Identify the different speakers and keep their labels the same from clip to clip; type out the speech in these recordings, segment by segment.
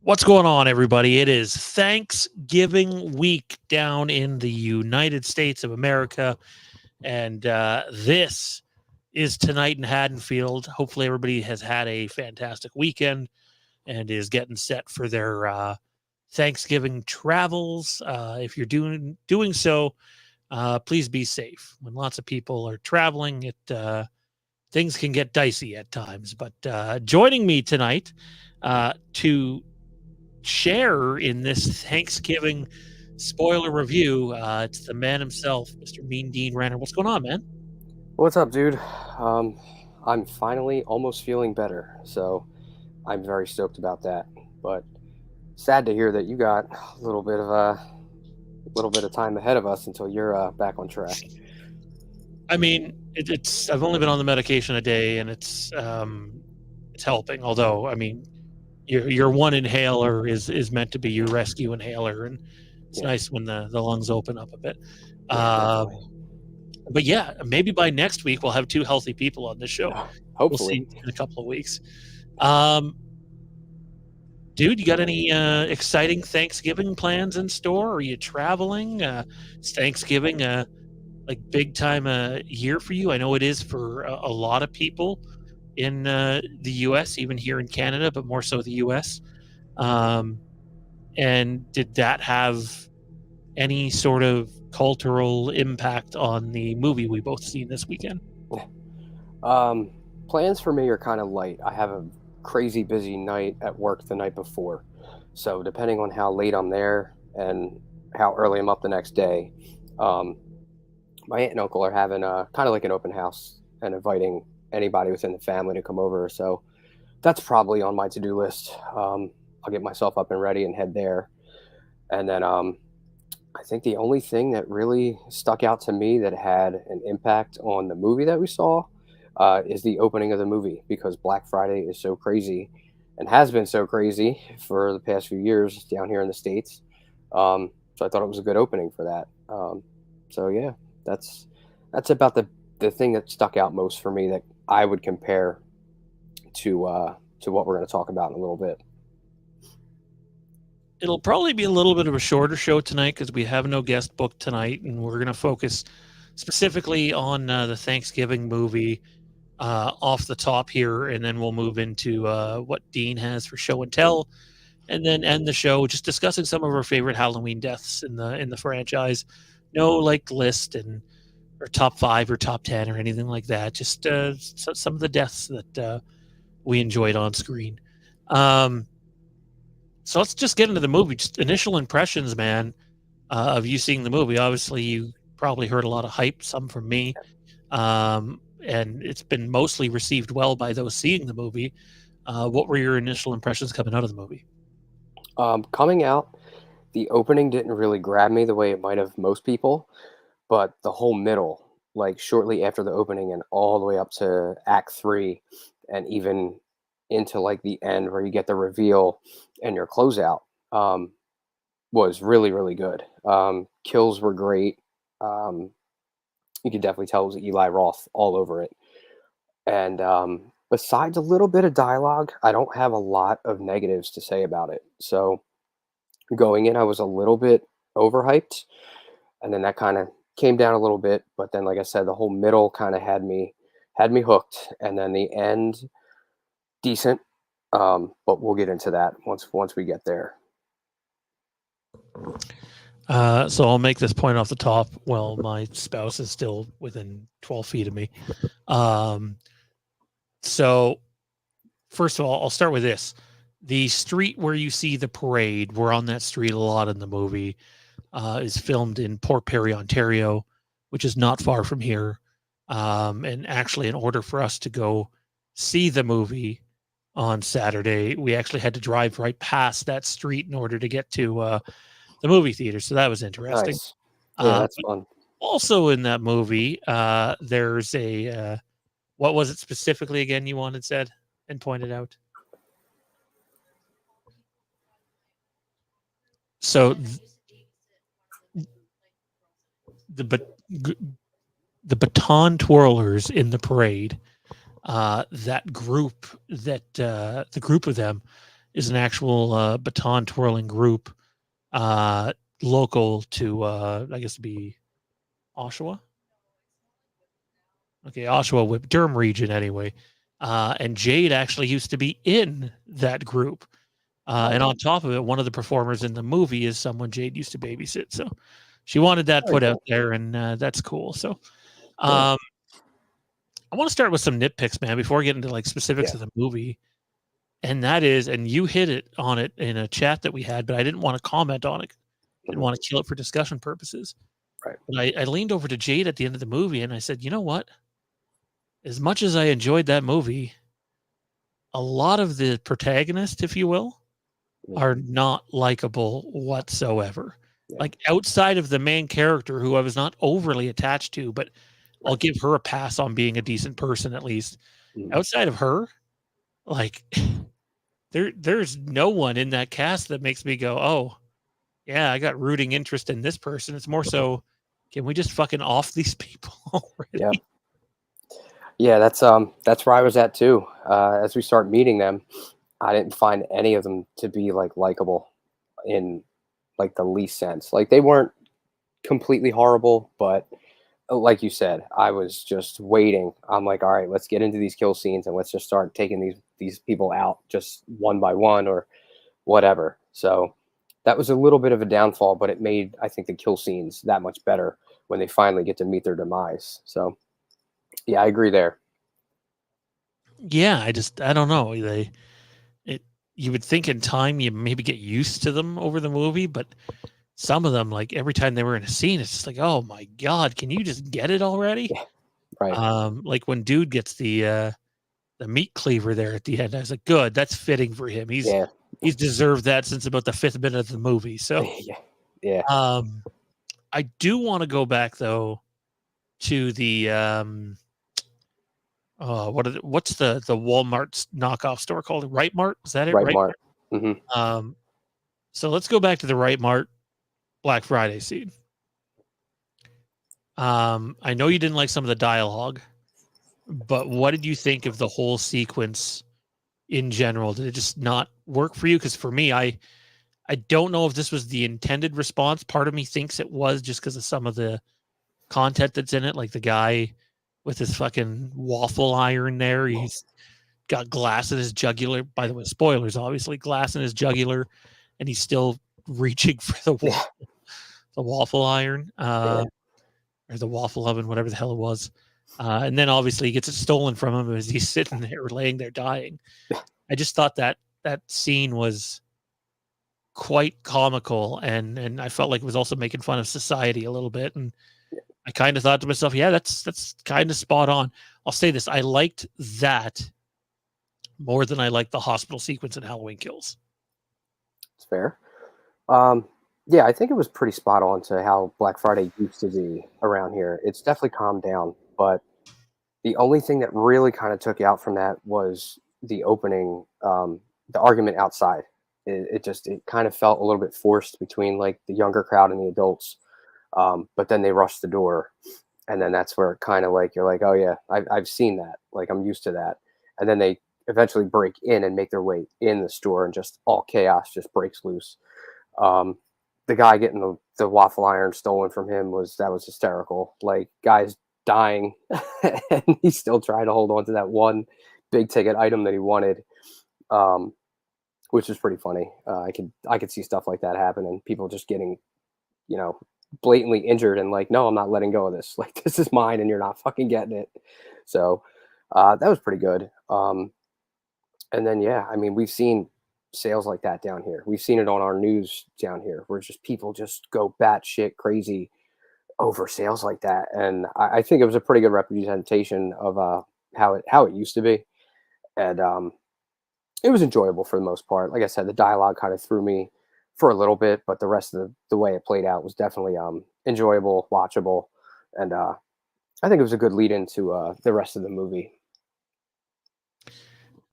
Speaker 1: What's going on, everybody? It is Thanksgiving week down in the United States of America, and this is tonight in Haddonfield. Hopefully, everybody has had a fantastic weekend and is getting set for their Thanksgiving travels. If you're doing so, please be safe. When lots of people are traveling, things can get dicey at times. But joining me tonight to share in this Thanksgiving spoiler review. It's the man himself, Mr. Mean Dean Renner. What's going on, man?
Speaker 2: What's up, dude? Um, I'm finally almost feeling better, so I'm very stoked about that. But sad to hear that you got a little bit of time ahead of us until you're back on track.
Speaker 1: I mean, it's I've only been on the medication a day, and it's helping. Although, I mean, your one inhaler is meant to be your rescue inhaler, and it's
Speaker 2: Yeah,
Speaker 1: nice when the lungs open up a bit.
Speaker 2: yeah,
Speaker 1: Um,
Speaker 2: definitely.
Speaker 1: but yeah, maybe by next week we'll have two healthy people on this show. We'll see
Speaker 2: Hopefully.
Speaker 1: in a couple of weeks. Um, Dude, you got any exciting Thanksgiving plans in store? Are you traveling? Is Thanksgiving like big time year for you? I know it is for a lot of people in the U.S., even here in Canada, but more so the U.S. Um, and did that have any sort of cultural impact on the movie we both seen this weekend?
Speaker 2: Um, Plans for me are kind of light. I have a crazy busy night at work the night before, so depending on how late I'm there and how early I'm up the next day, um, my aunt and uncle are having a kind of like an open house and inviting anybody within the family to come over. So that's probably on my to-do list. I'll get myself up and ready and head there. And then I think the only thing that really stuck out to me that had an impact on the movie that we saw is the opening of the movie, because Black Friday is so crazy and has been so crazy for the past few years down here in the States. So I thought it was a good opening for that. So yeah, that's that's about the thing that stuck out most for me that I would compare to what we're going to talk about in a little bit.
Speaker 1: It'll probably be a little bit of a shorter show tonight because we have no guest booked tonight, and we're going to focus specifically on the Thanksgiving movie off the top here, and then we'll move into what Dean has for show and tell, and then end the show just discussing some of our favorite Halloween deaths in the franchise. No like list and or top 5 or top 10 or anything like that. Just some of the deaths that we enjoyed on screen. Um, so let's just get into the movie. Just initial impressions, man, of you seeing the movie. Obviously, you probably heard a lot of hype, some from me, and it's been mostly received well by those seeing the movie. What were your initial impressions coming out of the movie?
Speaker 2: Coming out, the opening didn't really grab me the way it might have most people, but the whole middle, like shortly after the opening and all the way up to Act Three, and even into like the end where you get the reveal and your closeout, um, was really really good. Kills were great. Um, you could definitely tell it was Eli Roth all over it. And besides a little bit of dialogue, I don't have a lot of negatives to say about it. So going in, I was a little bit overhyped, and then that kind of came down a little bit. But then, like I said, the whole middle kind of had me hooked, and then the end decent. But we'll get into that once we get there.
Speaker 1: So I'll make this point off the top. Well, my spouse is still within 12 feet of me. Um, so first of all, I'll start with this. The street where you see the parade, we're on that street a lot in the movie, is filmed in Port Perry, Ontario, which is not far from here. And actually, in order for us to go see the movie on Saturday, we actually had to drive right past that street in order to get to the movie theater. So that was interesting.
Speaker 2: Nice. Yeah,
Speaker 1: Uh,
Speaker 2: that's fun.
Speaker 1: Also in that movie, there's a what was it specifically again you wanted said and pointed out? So the but the baton twirlers in the parade, that group that the group of them is an actual baton twirling group local to, I guess, be Oshawa. Okay, Oshawa, Durham region, anyway. And Jade actually used to be in that group. And on top of it, one of the performers in the movie is someone Jade used to babysit. So she wanted that
Speaker 2: Very
Speaker 1: put out
Speaker 2: cool.
Speaker 1: there, and that's cool. So
Speaker 2: Yeah.
Speaker 1: I want to start with some nitpicks, man, before we get into like specifics
Speaker 2: Yeah.
Speaker 1: of the movie. And that is, and you hit it on it in a chat that we had, but I didn't want to comment on it. Didn't
Speaker 2: Mhm.
Speaker 1: want to kill it for discussion purposes.
Speaker 2: Right.
Speaker 1: But I leaned over to Jade at the end of the movie and I said, you know what? As much as I enjoyed that movie, a lot of the protagonists, if you will,
Speaker 2: Mhm.
Speaker 1: are not likable whatsoever.
Speaker 2: Yeah.
Speaker 1: Like outside of the main character, who I was not overly attached to, but I'll
Speaker 2: Right.
Speaker 1: give her a pass on being a decent person at least.
Speaker 2: Mhm.
Speaker 1: Outside of her, like there's no one in that cast that makes me go, oh, yeah, I got rooting interest in this person. It's more so, can we just fucking off these people
Speaker 2: Yeah.
Speaker 1: already?
Speaker 2: Yeah, that's where I was at too. As we start meeting them, I didn't find any of them to be like likable in like the least sense. Like they weren't completely horrible, but like you said, I was just waiting. I'm like, all right, let's get into these kill scenes and let's just start taking these people out just one by one or whatever. So that was a little bit of a downfall, but it made I think the kill scenes that much better when they finally get to meet their demise. So yeah, I agree there.
Speaker 1: Yeah, I don't know. It you would think in time you maybe get used to them over the movie, but some of them, like every time they were in a scene, it's just like, oh my god, can you just get it already?
Speaker 2: Yeah, right.
Speaker 1: Like when dude gets the meat cleaver there at the end, I was like, good, that's fitting for him.
Speaker 2: Yeah.
Speaker 1: He's deserved that since about the fifth minute of the movie. So
Speaker 2: Yeah. Yeah.
Speaker 1: um I do want to go back though to the what's the Walmart knockoff store called? Right Mart? Is that it?
Speaker 2: Right,
Speaker 1: Right
Speaker 2: Mark. Hmm.
Speaker 1: Mart? So let's go back to the Right Mart Black Friday scene. I know you didn't like some of the dialogue, but what did you think of the whole sequence in general? Did it just not work for you? Because for me, I don't know if this was the intended response. Part of me thinks it was just because of some of the content that's in it, like the guy with his fucking waffle iron there. He's got glass in his jugular. By the way, spoilers, obviously, glass in his jugular, and he's still reaching for
Speaker 2: Yeah.
Speaker 1: the waffle iron.
Speaker 2: Yeah.
Speaker 1: Or the waffle oven, whatever the hell it was. And then obviously he gets it stolen from him as he's sitting there laying there dying. I just thought that scene was quite comical, and I felt like it was also making fun of society a little bit. And I kind of thought to myself, yeah, that's kind of spot on. I'll say this: I liked that more than I liked the hospital sequence in Halloween Kills.
Speaker 2: It's fair. Um, yeah, I think it was pretty spot on to how Black Friday used to be around here. It's definitely calmed down, but the only thing that really kind of took you out from that was the opening, the argument outside. It kind of felt a little bit forced between like the younger crowd and the adults. But then they rushed the door, and then that's where kind of like you're like, oh yeah, I've seen that. Like I'm used to that. And then they eventually break in and make their way in the store, and just all chaos just breaks loose. Um, the guy getting the waffle iron stolen from him was hysterical. Like guys dying, and he's still trying to hold on to that one big ticket item that he wanted, um, which is pretty funny. I could see stuff like that happen, and people just getting you know blatantly injured and like, no, I'm not letting go of this. Like this is mine, and you're not fucking getting it. So that was pretty good. And then yeah, I mean we've seen sales like that down here. We've seen it on our news down here, where just people just go batshit crazy over sales like that. And I think it was a pretty good representation of how it used to be, and it was enjoyable for the most part. Like I said, the dialogue kind of threw me for a little bit, but the rest of the way it played out was definitely enjoyable, watchable, and I think it was a good lead into the rest of the movie.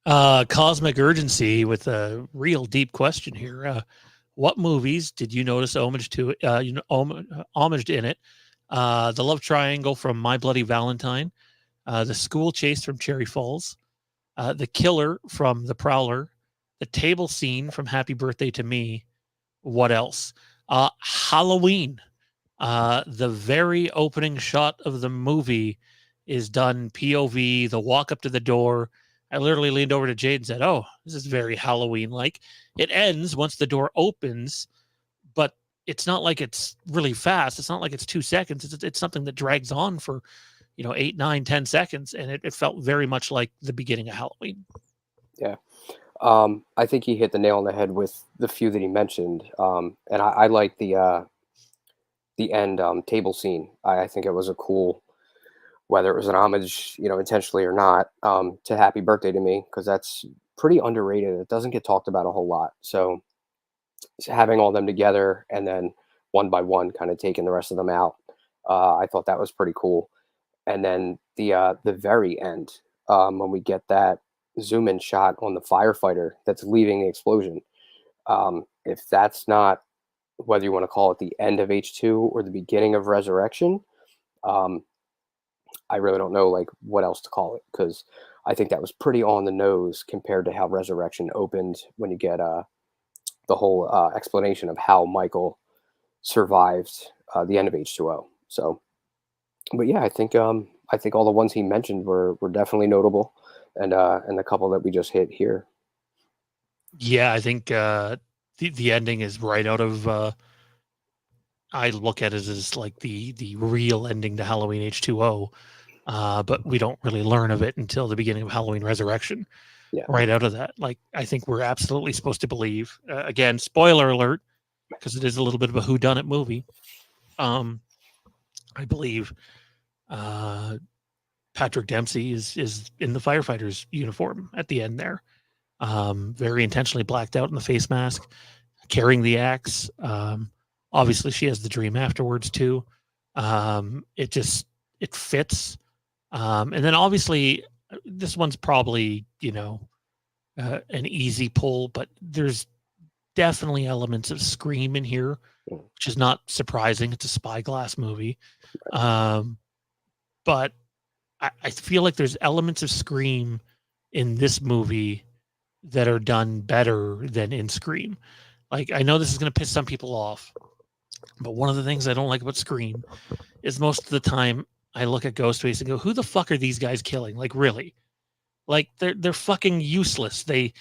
Speaker 1: Cosmic Urgency with a real deep question here. What movies did you notice homage to? Homaged in it. The love triangle from My Bloody Valentine, the school chase from Cherry Falls, the killer from The Prowler, the table scene from Happy Birthday to Me. What else? Halloween. The very opening shot of the movie is done POV, the walk up to the door. I literally leaned over to Jade and said, "Oh, this is very Halloween like." It ends once the door opens, but it's not like it's really fast. It's not like it's 2 seconds. It's something that drags on for, 8, 9, 10 seconds. And it felt very much like the beginning of Halloween.
Speaker 2: Yeah. I think he hit the nail on the head with the few that he mentioned. And I like the end table scene. I think it was a cool, whether it was an homage, intentionally or not, to Happy Birthday to Me, because that's pretty underrated. It doesn't get talked about a whole lot. So having all them together and then one by one, kind of taking the rest of them out, I thought that was pretty cool. And then the very end, when we get that zoom in shot on the firefighter that's leaving the explosion, if that's not, whether you want to call it the end of H2 or the beginning of Resurrection, um, I really don't know like what else to call it, because I think that was pretty on the nose compared to how Resurrection opened, when you get the whole explanation of how Michael survived the end of H2O. So, but yeah, I think all the ones he mentioned were definitely notable, and the couple that we just hit here.
Speaker 1: Yeah, I think the ending is right out of. I look at it as like the real ending to Halloween H2O, but we don't really learn of it until the beginning of Halloween Resurrection.
Speaker 2: Yeah,
Speaker 1: Right out of that, like I think we're absolutely supposed to believe. Again, spoiler alert, because it is a little bit of a whodunit movie. I believe uh, Patrick Dempsey is in the firefighter's uniform at the end there, very intentionally blacked out in the face mask, carrying the axe. Obviously, she has the dream afterwards too. It fits, and then obviously this one's probably an easy pull, but there's definitely elements of Scream in here,
Speaker 2: mm,
Speaker 1: which is not surprising. It's a spyglass movie, um, but I feel like there's elements of Scream in this movie that are done better than in Scream. Like, I know this is going to piss some people off, but one of the things I don't like about Scream is most of the time I look at Ghostface and go, "Who the fuck are these guys killing? Like, really? Like, they're fucking useless. They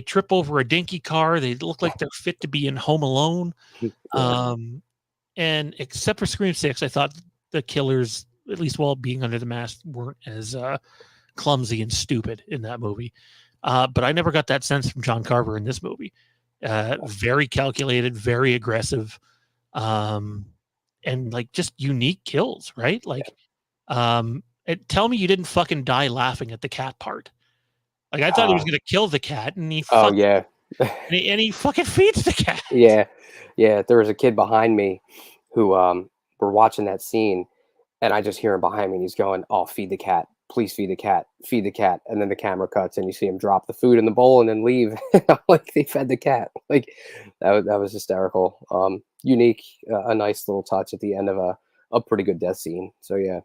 Speaker 1: trip over a dinky car. They look like they're fit to be in Home Alone."
Speaker 2: yeah,
Speaker 1: Um, and except for Scream 6, I thought the killers, at least while being under the mask, weren't as clumsy and stupid in that movie. But I never got that sense from John Carver in this movie. Very calculated, very aggressive, um, and like just unique kills, right? Like, tell me you didn't fucking die laughing at the cat part. Like I thought he was
Speaker 2: uh,
Speaker 1: gonna kill the cat, and he
Speaker 2: oh
Speaker 1: fucking
Speaker 2: yeah,
Speaker 1: fucking feeds the cat.
Speaker 2: yeah, yeah. There was a kid behind me who were watching that scene, and I just hear him behind me, and he's going, "Oh, feed the cat, please feed the cat, feed the cat." And then the camera cuts, and you see him drop the food in the bowl and then leave. I'm like, they fed the cat. Like that was hysterical. Unique, a nice little touch at the end of a pretty good death scene. So yeah,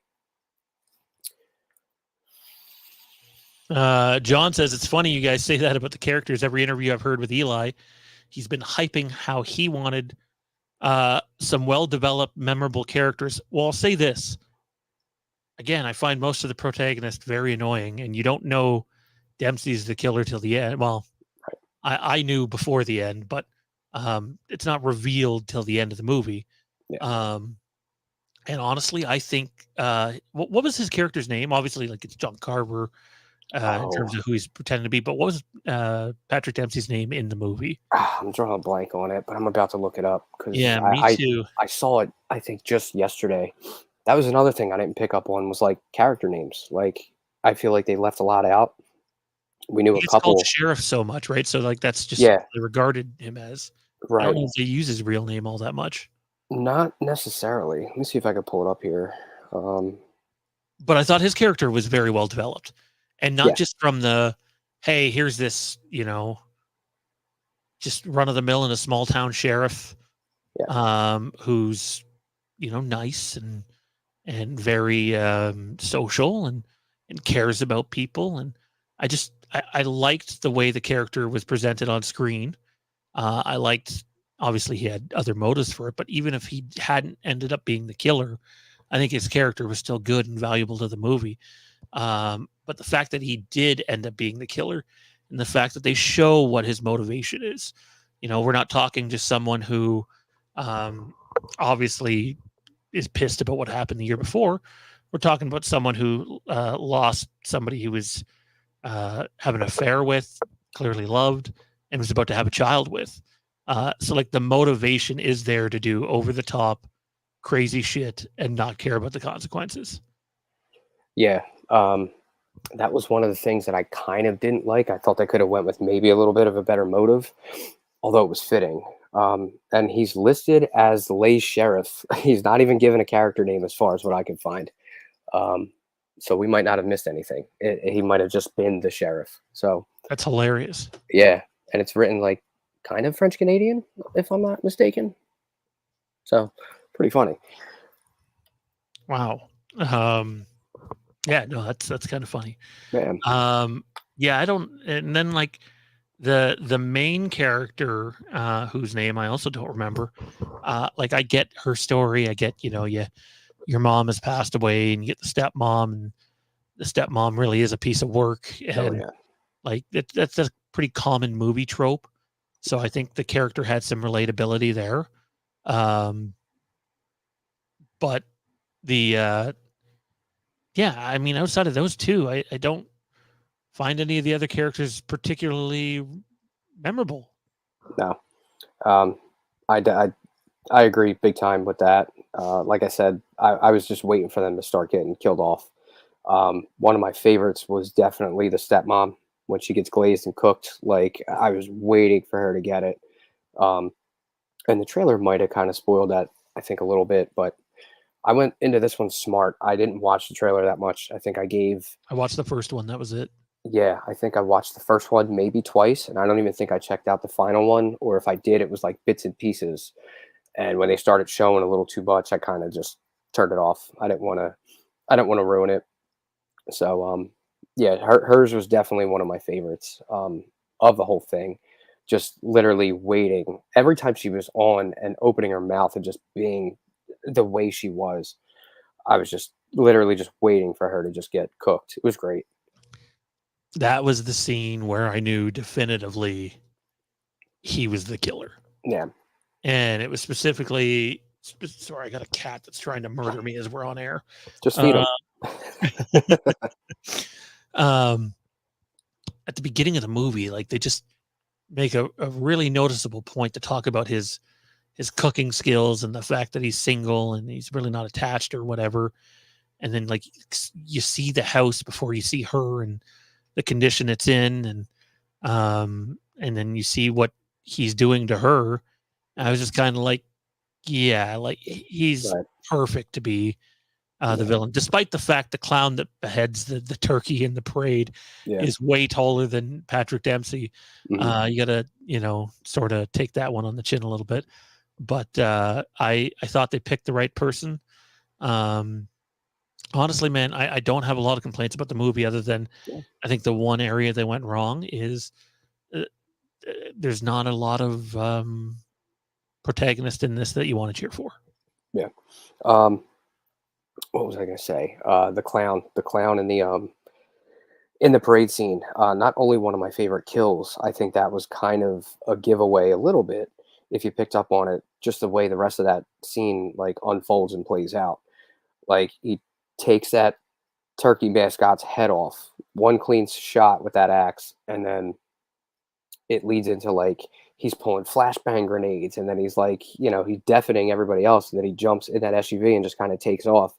Speaker 1: John says it's funny you guys say that about the characters. Every interview I've heard with Eli, he's been hyping how he wanted some well-developed, memorable characters. Well, I'll say this again: I find most of the protagonists very annoying, and you don't know Dempsey's the killer till the end. Well, I knew before the end, but it's not revealed till the end of the movie.
Speaker 2: yeah.
Speaker 1: Um, and honestly, I think what was his character's name? Obviously, like it's John Carver in
Speaker 2: Oh,
Speaker 1: terms of who he's pretending to be. But what was Patrick Dempsey's name in the movie?
Speaker 2: I'm drawing a blank on it, but I'm about to look it up because
Speaker 1: Yeah, me too.
Speaker 2: I saw it, I think, just yesterday. That was another thing I didn't pick up on, was like character names. Like, I feel like they left a lot out. We knew
Speaker 1: He
Speaker 2: a
Speaker 1: gets called
Speaker 2: couple.
Speaker 1: sheriff so much, right? So like that's just
Speaker 2: Yeah,
Speaker 1: what they regarded him as. I don't
Speaker 2: right.
Speaker 1: know if they use his real name all that much.
Speaker 2: Not necessarily. Let me see if I can pull it up here.
Speaker 1: But I thought his character was very well developed, and not
Speaker 2: Yeah,
Speaker 1: just from the, hey, here's this, just run of the mill in a small town sheriff,
Speaker 2: yeah,
Speaker 1: who's nice and very social and cares about people, and I I liked the way the character was presented on screen. I liked, obviously, he had other motives for it, but even if he hadn't ended up being the killer, I think his character was still good and valuable to the movie. But the fact that he did end up being the killer, and the fact that they show what his motivation is, we're not talking just someone who um, obviously is pissed about what happened the year before. We're talking about someone who lost somebody he was having an affair with, clearly loved, and was about to have a child with. So like the motivation is there to do over the top crazy shit and not care about the consequences.
Speaker 2: Yeah. That was one of the things that I kind of didn't like. I thought they could have went with maybe a little bit of a better motive, although it was fitting. And he's listed as Lay's sheriff. He's not even given a character name as far as what I could find. Um, so we might not have missed anything. He might have just been the sheriff. So
Speaker 1: That's hilarious.
Speaker 2: yeah, and it's written like kind of French Canadian, if I'm not mistaken. So pretty funny.
Speaker 1: Wow. Yeah, no, that's kind of funny.
Speaker 2: Man.
Speaker 1: Yeah, I don't. And then like the main character, whose name I also don't remember. Like I get her story. I get your mom has passed away, and you get the stepmom, and the stepmom really is a piece of work,
Speaker 2: Oh
Speaker 1: and
Speaker 2: yeah.
Speaker 1: like that's a pretty common movie trope. So I think the character had some relatability there. Um, but the yeah, I mean, outside of those two, I don't find any of the other characters particularly memorable.
Speaker 2: No. Um, I agree big time with that. Like I said, I was just waiting for them to start getting killed off. One of my favorites was definitely the stepmom when she gets glazed and cooked. Like I was waiting for her to get it. Um, and the trailer might have kind of spoiled that, I think, a little bit. But I went into this one smart. I didn't watch the trailer that much. I think I gave,
Speaker 1: I watched the first one. That was it.
Speaker 2: yeah, I think I watched the first one maybe twice, and I don't even think I checked out the final one, or if I did, it was like bits and pieces. And when they started showing a little too much, I kind of just turned it off. I didn't want to. I didn't want to ruin it. So yeah, hers was definitely one of my favorites of the whole thing. Just literally waiting every time she was on and opening her mouth and just being the way she was. I was just literally just waiting for her to just get cooked. It was great.
Speaker 1: That was the scene where I knew definitively he was the killer.
Speaker 2: Yeah.
Speaker 1: And it was specifically, sorry, I got a cat that's trying to murder me as we're on air.
Speaker 2: Just feed him.
Speaker 1: At the beginning of the movie, like they just make a really noticeable point to talk about his cooking skills and the fact that he's single and he's really not attached or whatever. And then like you see the house before you see her and the condition it's in, and then you see what he's doing to her. I was just kind of like, yeah, like he's
Speaker 2: Right.
Speaker 1: perfect to be the
Speaker 2: Yeah.
Speaker 1: villain, despite the fact the clown that beheads the turkey in the parade
Speaker 2: Yeah.
Speaker 1: is way taller than Patrick Dempsey.
Speaker 2: Mhm.
Speaker 1: You gotta, sort of take that one on the chin a little bit. But I thought they picked the right person. Honestly, man, I don't have a lot of complaints about the movie other than
Speaker 2: Yeah.
Speaker 1: I think the one area they went wrong is uh, there's not a lot of protagonist in this that you want to cheer for.
Speaker 2: Yeah. What was I gonna say? The clown in the parade scene. Not only one of my favorite kills, I think that was kind of a giveaway a little bit if you picked up on it. Just the way the rest of that scene like unfolds and plays out. Like he takes that turkey mascot's head off, one clean shot with that axe, and then it leads into like he's pulling flashbang grenades, and then he's like, he's deafening everybody else, and then he jumps in that SUV and just kind of takes off.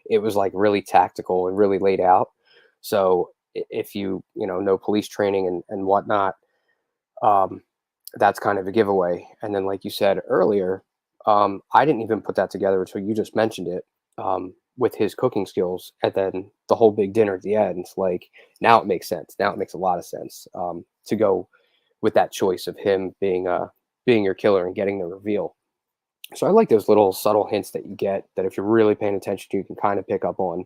Speaker 2: It was like really tactical and really laid out. So if you know police training and whatnot, um, that's kind of a giveaway. And then like you said earlier, I didn't even put that together until you just mentioned it. With his cooking skills, and then the whole big dinner at the end, it's like now it makes sense. Now it makes a lot of sense to go with that choice of him being your killer and getting the reveal. So I like those little subtle hints that you get that if you're really paying attention to, you can kind of pick up on.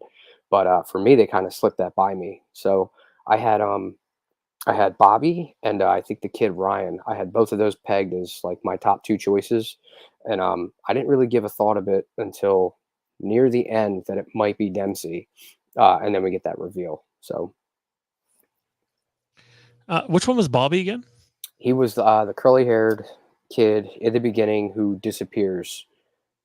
Speaker 2: But for me, they kind of slipped that by me. So I had I had Bobby and I think the kid Ryan. I had both of those pegged as like my top two choices, and I didn't really give a thought of it until near the end that it might be Dempsey, and then we get that reveal. So
Speaker 1: Which one was Bobby again?
Speaker 2: he was the curly-haired kid in the beginning who disappears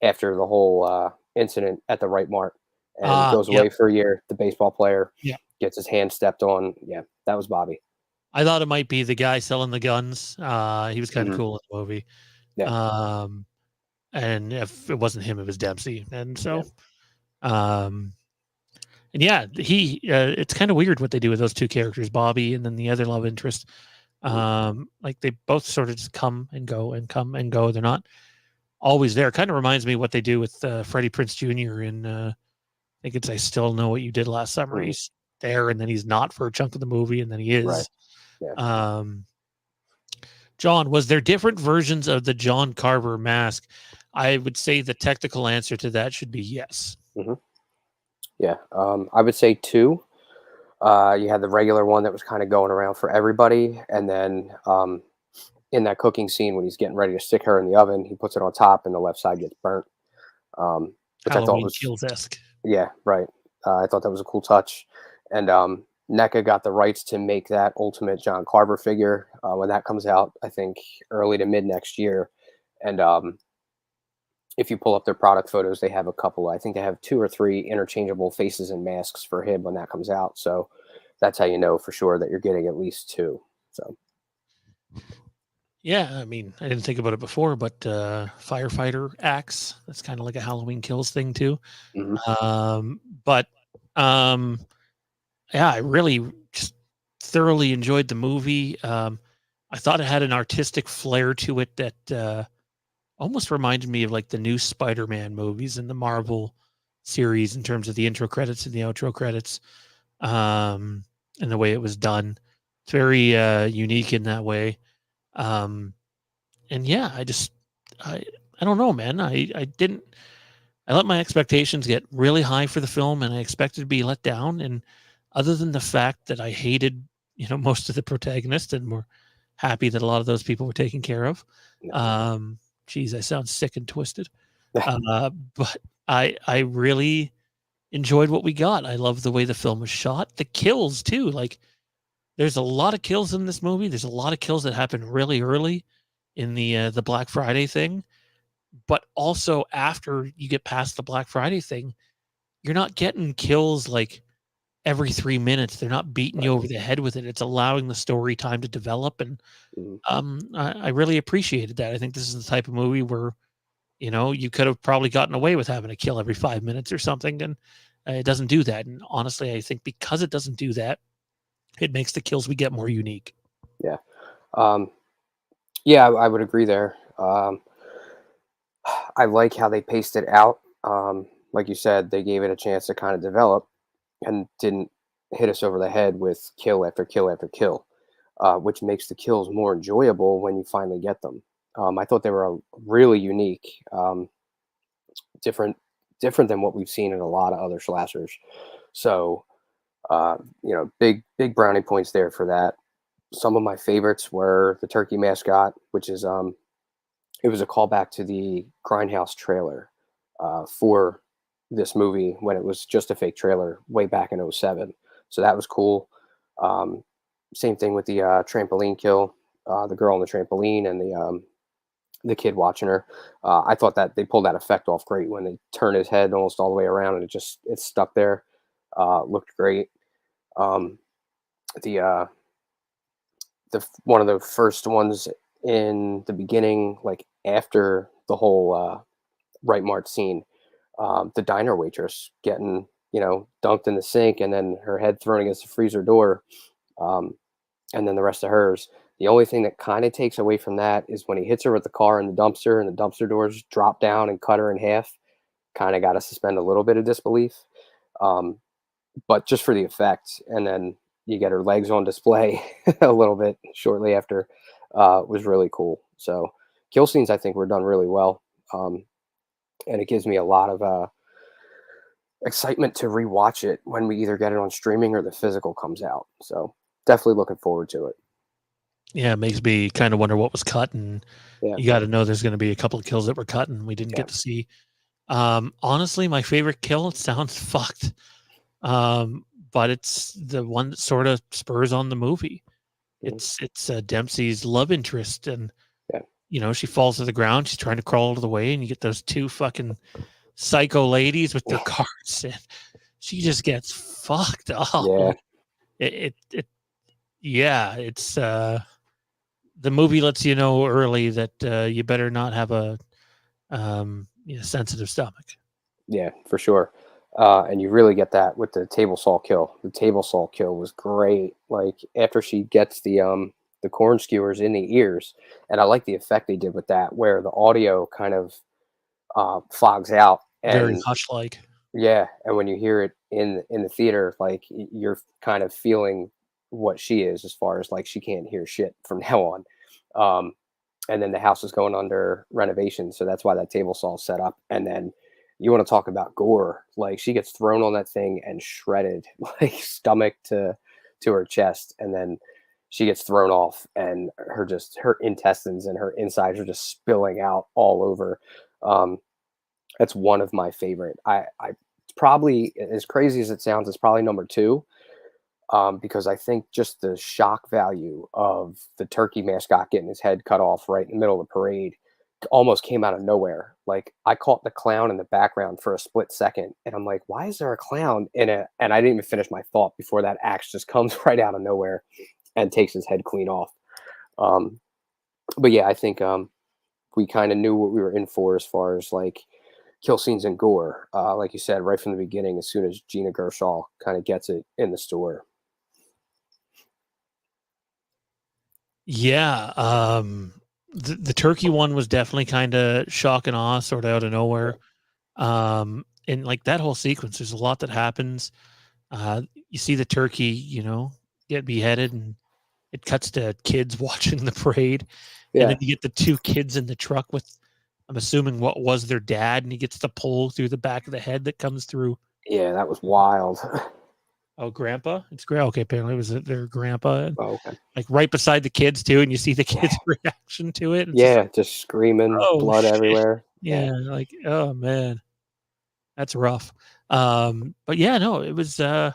Speaker 2: after the whole incident at the Right Mart and goes
Speaker 1: Yep,
Speaker 2: away for a year. The baseball player
Speaker 1: yep.
Speaker 2: gets his hand stepped on. Yeah, that was Bobby.
Speaker 1: I thought it might be the guy selling the guns. He was kind of
Speaker 2: Hmm.
Speaker 1: cool in the movie.
Speaker 2: Yeah,
Speaker 1: Um, and if it wasn't him, it was Dempsey. And
Speaker 2: yeah.
Speaker 1: so, um, and yeah, it's kind of weird what they do with those two characters, Bobby and then the other love interest.
Speaker 2: Mhm.
Speaker 1: Like they both sort of just come and go and come and go. They're not always there. Kind of reminds me of what they do with Freddie Prince Jr. in I think it's I Still Know What You Did Last Summer.
Speaker 2: Mhm.
Speaker 1: He's there and then he's not for a chunk of the movie and then he
Speaker 2: Right.
Speaker 1: is.
Speaker 2: Yeah.
Speaker 1: Um, John, was there different versions of the John Carver mask? I would say the technical answer to that should be yes.
Speaker 2: Hmm. Yeah. I would say two. You had the regular one that was kind of going around for everybody, and then in that cooking scene when he's getting ready to stick her in the oven, he puts it on top, and the left side gets burnt, which I thought
Speaker 1: Halloween
Speaker 2: was
Speaker 1: Kills esque.
Speaker 2: yeah, right. I thought that was a cool touch, and NECA got the rights to make that ultimate John Carver figure when that comes out. I think early to mid next year, and if you pull up their product photos, they have a couple. I think they have two or three interchangeable faces and masks for him when that comes out. So that's how you know for sure that you're getting at least two. So
Speaker 1: Yeah, I mean, I didn't think about it before, but firefighter axe, that's kind of like a Halloween Kills thing too.
Speaker 2: mhm,
Speaker 1: But um, yeah, I really just thoroughly enjoyed the movie. I thought it had an artistic flair to it that almost reminded me of like the new Spider-Man movies in the Marvel series in terms of the intro credits and the outro credits, um, and the way it was done. It's very unique in that way. Um, and yeah, I I don't know, man. I didn't I let my expectations get really high for the film, and I expected to be let down. And other than the fact that I hated, most of the protagonists, and were happy that a lot of those people were taken care of.
Speaker 2: no.
Speaker 1: Um, Geez, I sound sick and twisted. But I really enjoyed what we got. I love the way the film was shot. The kills too. Like there's a lot of kills in this movie. There's a lot of kills that happen really early in the Black Friday thing, but also after you get past the Black Friday thing, you're not getting kills like every 3 minutes. They're not beating you
Speaker 2: Right.
Speaker 1: over the head with it. It's allowing the story time to develop, and
Speaker 2: Mhm.
Speaker 1: I really appreciated that. I think this is the type of movie where you could have probably gotten away with having a kill every 5 minutes or something, and it doesn't do that. And honestly, I think because it doesn't do that, it makes the kills we get more unique.
Speaker 2: Yeah. Um, yeah, I would agree there. I like how they paced it out. Like you said, they gave it a chance to kind of develop and didn't hit us over the head with kill after kill after kill, which makes the kills more enjoyable when you finally get them. I thought they were really unique, different, different than what we've seen in a lot of other slashers. So, big brownie points there for that. Some of my favorites were the turkey mascot, which is it was a callback to the Grindhouse trailer for this movie when it was just a fake trailer way back in '07. So that was cool. Um, Same thing with the trampoline kill, the girl on the trampoline and the kid watching her. I thought that they pulled that effect off great when they turned his head almost all the way around and it stuck there. Looked great. Um, the one of the first ones in the beginning, like after the whole Right Mart scene, the diner waitress getting dunked in the sink and then her head thrown against the freezer door, um, and then the rest of hers. The only thing that kind of takes away from that is when he hits her with the car in the dumpster and the dumpster doors drop down and cut her in half. Kind of got to suspend a little bit of disbelief, um, but just for the effect. And then you get her legs on display a little bit shortly after. Was really cool. So kill scenes I think were done really well, and it gives me a lot of excitement to rewatch it when we either get it on streaming or the physical comes out. So definitely looking forward to it.
Speaker 1: Yeah, it makes me kind of wonder what was cut, and
Speaker 2: Yeah,
Speaker 1: you got to know there's going to be a couple of kills that were cut and we didn't
Speaker 2: yeah,
Speaker 1: get to see. Honestly, my favorite kill, it sounds fucked, um, but it's the one that sort of spurs on the movie.
Speaker 2: mhm,
Speaker 1: It's Dempsey's love interest, and
Speaker 2: yeah,
Speaker 1: she falls to the ground. She's trying to crawl out of the way, and you get those two fucking psycho ladies with their cars, and she just gets fucked up.
Speaker 2: yeah,
Speaker 1: Like yeah, it's the movie lets you know early that you better not have a sensitive stomach.
Speaker 2: yeah, for sure. And you really get that with the table saw kill. The table saw kill was great. Like after she gets the corn skewers in the ears, and I like the effect they did with that, where the audio kind of fogs out,
Speaker 1: Very
Speaker 2: and
Speaker 1: hush like.
Speaker 2: yeah, and when you hear it in the theater, like you're kind of feeling what she is, as far as like she can't hear shit from now on. Um, and then the house is going under renovation, so that's why that table saw is set up. And then you want to talk about gore? Like she gets thrown on that thing and shredded, like stomach to her chest, and then she gets thrown off, and her intestines and her insides are just spilling out all over. Um, that's one of my favorite. I it's probably, as crazy as it sounds, it's probably number two, because I think just the shock value of the turkey mascot getting his head cut off right in the middle of the parade almost came out of nowhere. Like I caught the clown in the background for a split second, and I'm like, why is there a clown in it? And I didn't even finish my thought before that axe just comes right out of nowhere and takes his head clean off. Um, but yeah, I think we kind of knew what we were in for as far as like kill scenes and gore. Like you said, right from the beginning, as soon as Gina Gershall kind of gets it in the store.
Speaker 1: Yeah, the turkey one was definitely kind of shock and awe, sort of out of
Speaker 2: Yeah,
Speaker 1: nowhere. And like that whole sequence, there's a lot that happens. You see the turkey, get beheaded, and it cuts to kids watching the parade, and then
Speaker 2: yeah,
Speaker 1: you get the two kids in the truck with, I'm assuming, what was their dad, and he gets the pole through the back of the head that comes through.
Speaker 2: yeah, that was wild.
Speaker 1: Oh, grandpa? It's great. Okay, apparently it was their grandpa, and
Speaker 2: Oh, okay.
Speaker 1: like right beside the kids too, and you see the
Speaker 2: Yeah,
Speaker 1: kids' reaction to it. It's just
Speaker 2: yeah,
Speaker 1: like,
Speaker 2: just screaming,
Speaker 1: oh
Speaker 2: blood
Speaker 1: shit,
Speaker 2: everywhere. Yeah,
Speaker 1: yeah, like oh man, that's rough. But yeah, no, it was a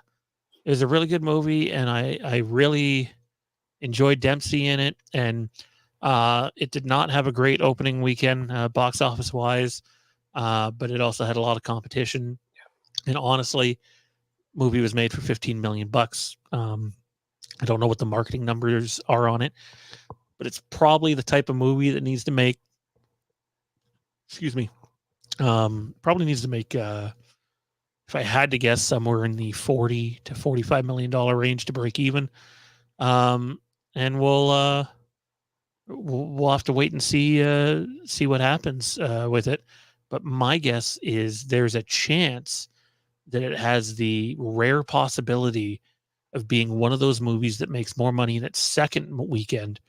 Speaker 1: really good movie, and I really enjoyed Dempsey in it, and it did not have a great opening weekend box office wise, but it also had a lot of competition. And honestly, movie was made for 15 million bucks. I don't know what the marketing numbers are on it, but it's probably the type of movie that needs to make. Excuse me. Probably needs to make. If I had to guess, somewhere in the 40 to 45 million dollar range to break even. Um, and we'll have to wait and see what happens with it. But my guess is there's a chance that it has the rare possibility of being one of those movies that makes more money in its second weekend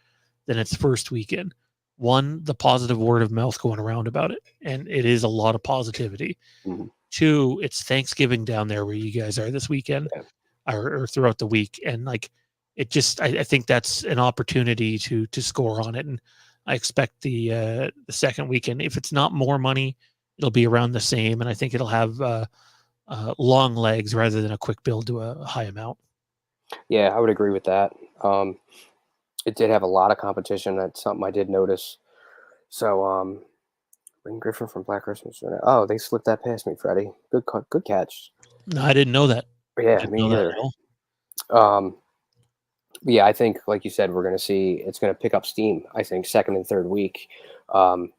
Speaker 1: than its first weekend. One, the positive word of mouth going around about it, and it is a lot of positivity.
Speaker 2: mhm,
Speaker 1: Two, it's Thanksgiving down there where you guys are this weekend,
Speaker 2: yeah,
Speaker 1: or throughout the week, and like it just, I think that's an opportunity to score on it, and I expect the second weekend, if it's not more money, it'll be around the same, and I think it'll have long legs rather than a quick build to a high amount.
Speaker 2: yeah. I would agree with that. Um, it did have a lot of competition. That's something I did notice. So, Lynn Griffin from Black Christmas. Oh, they slipped that past me, Freddie. Good catch.
Speaker 1: No, I didn't know that. I
Speaker 2: Yeah,
Speaker 1: didn't know
Speaker 2: me
Speaker 1: that
Speaker 2: either.
Speaker 1: at all.
Speaker 2: Um, yeah, I think, like you said, we're going to see it's going to pick up steam. I think second and third week, um,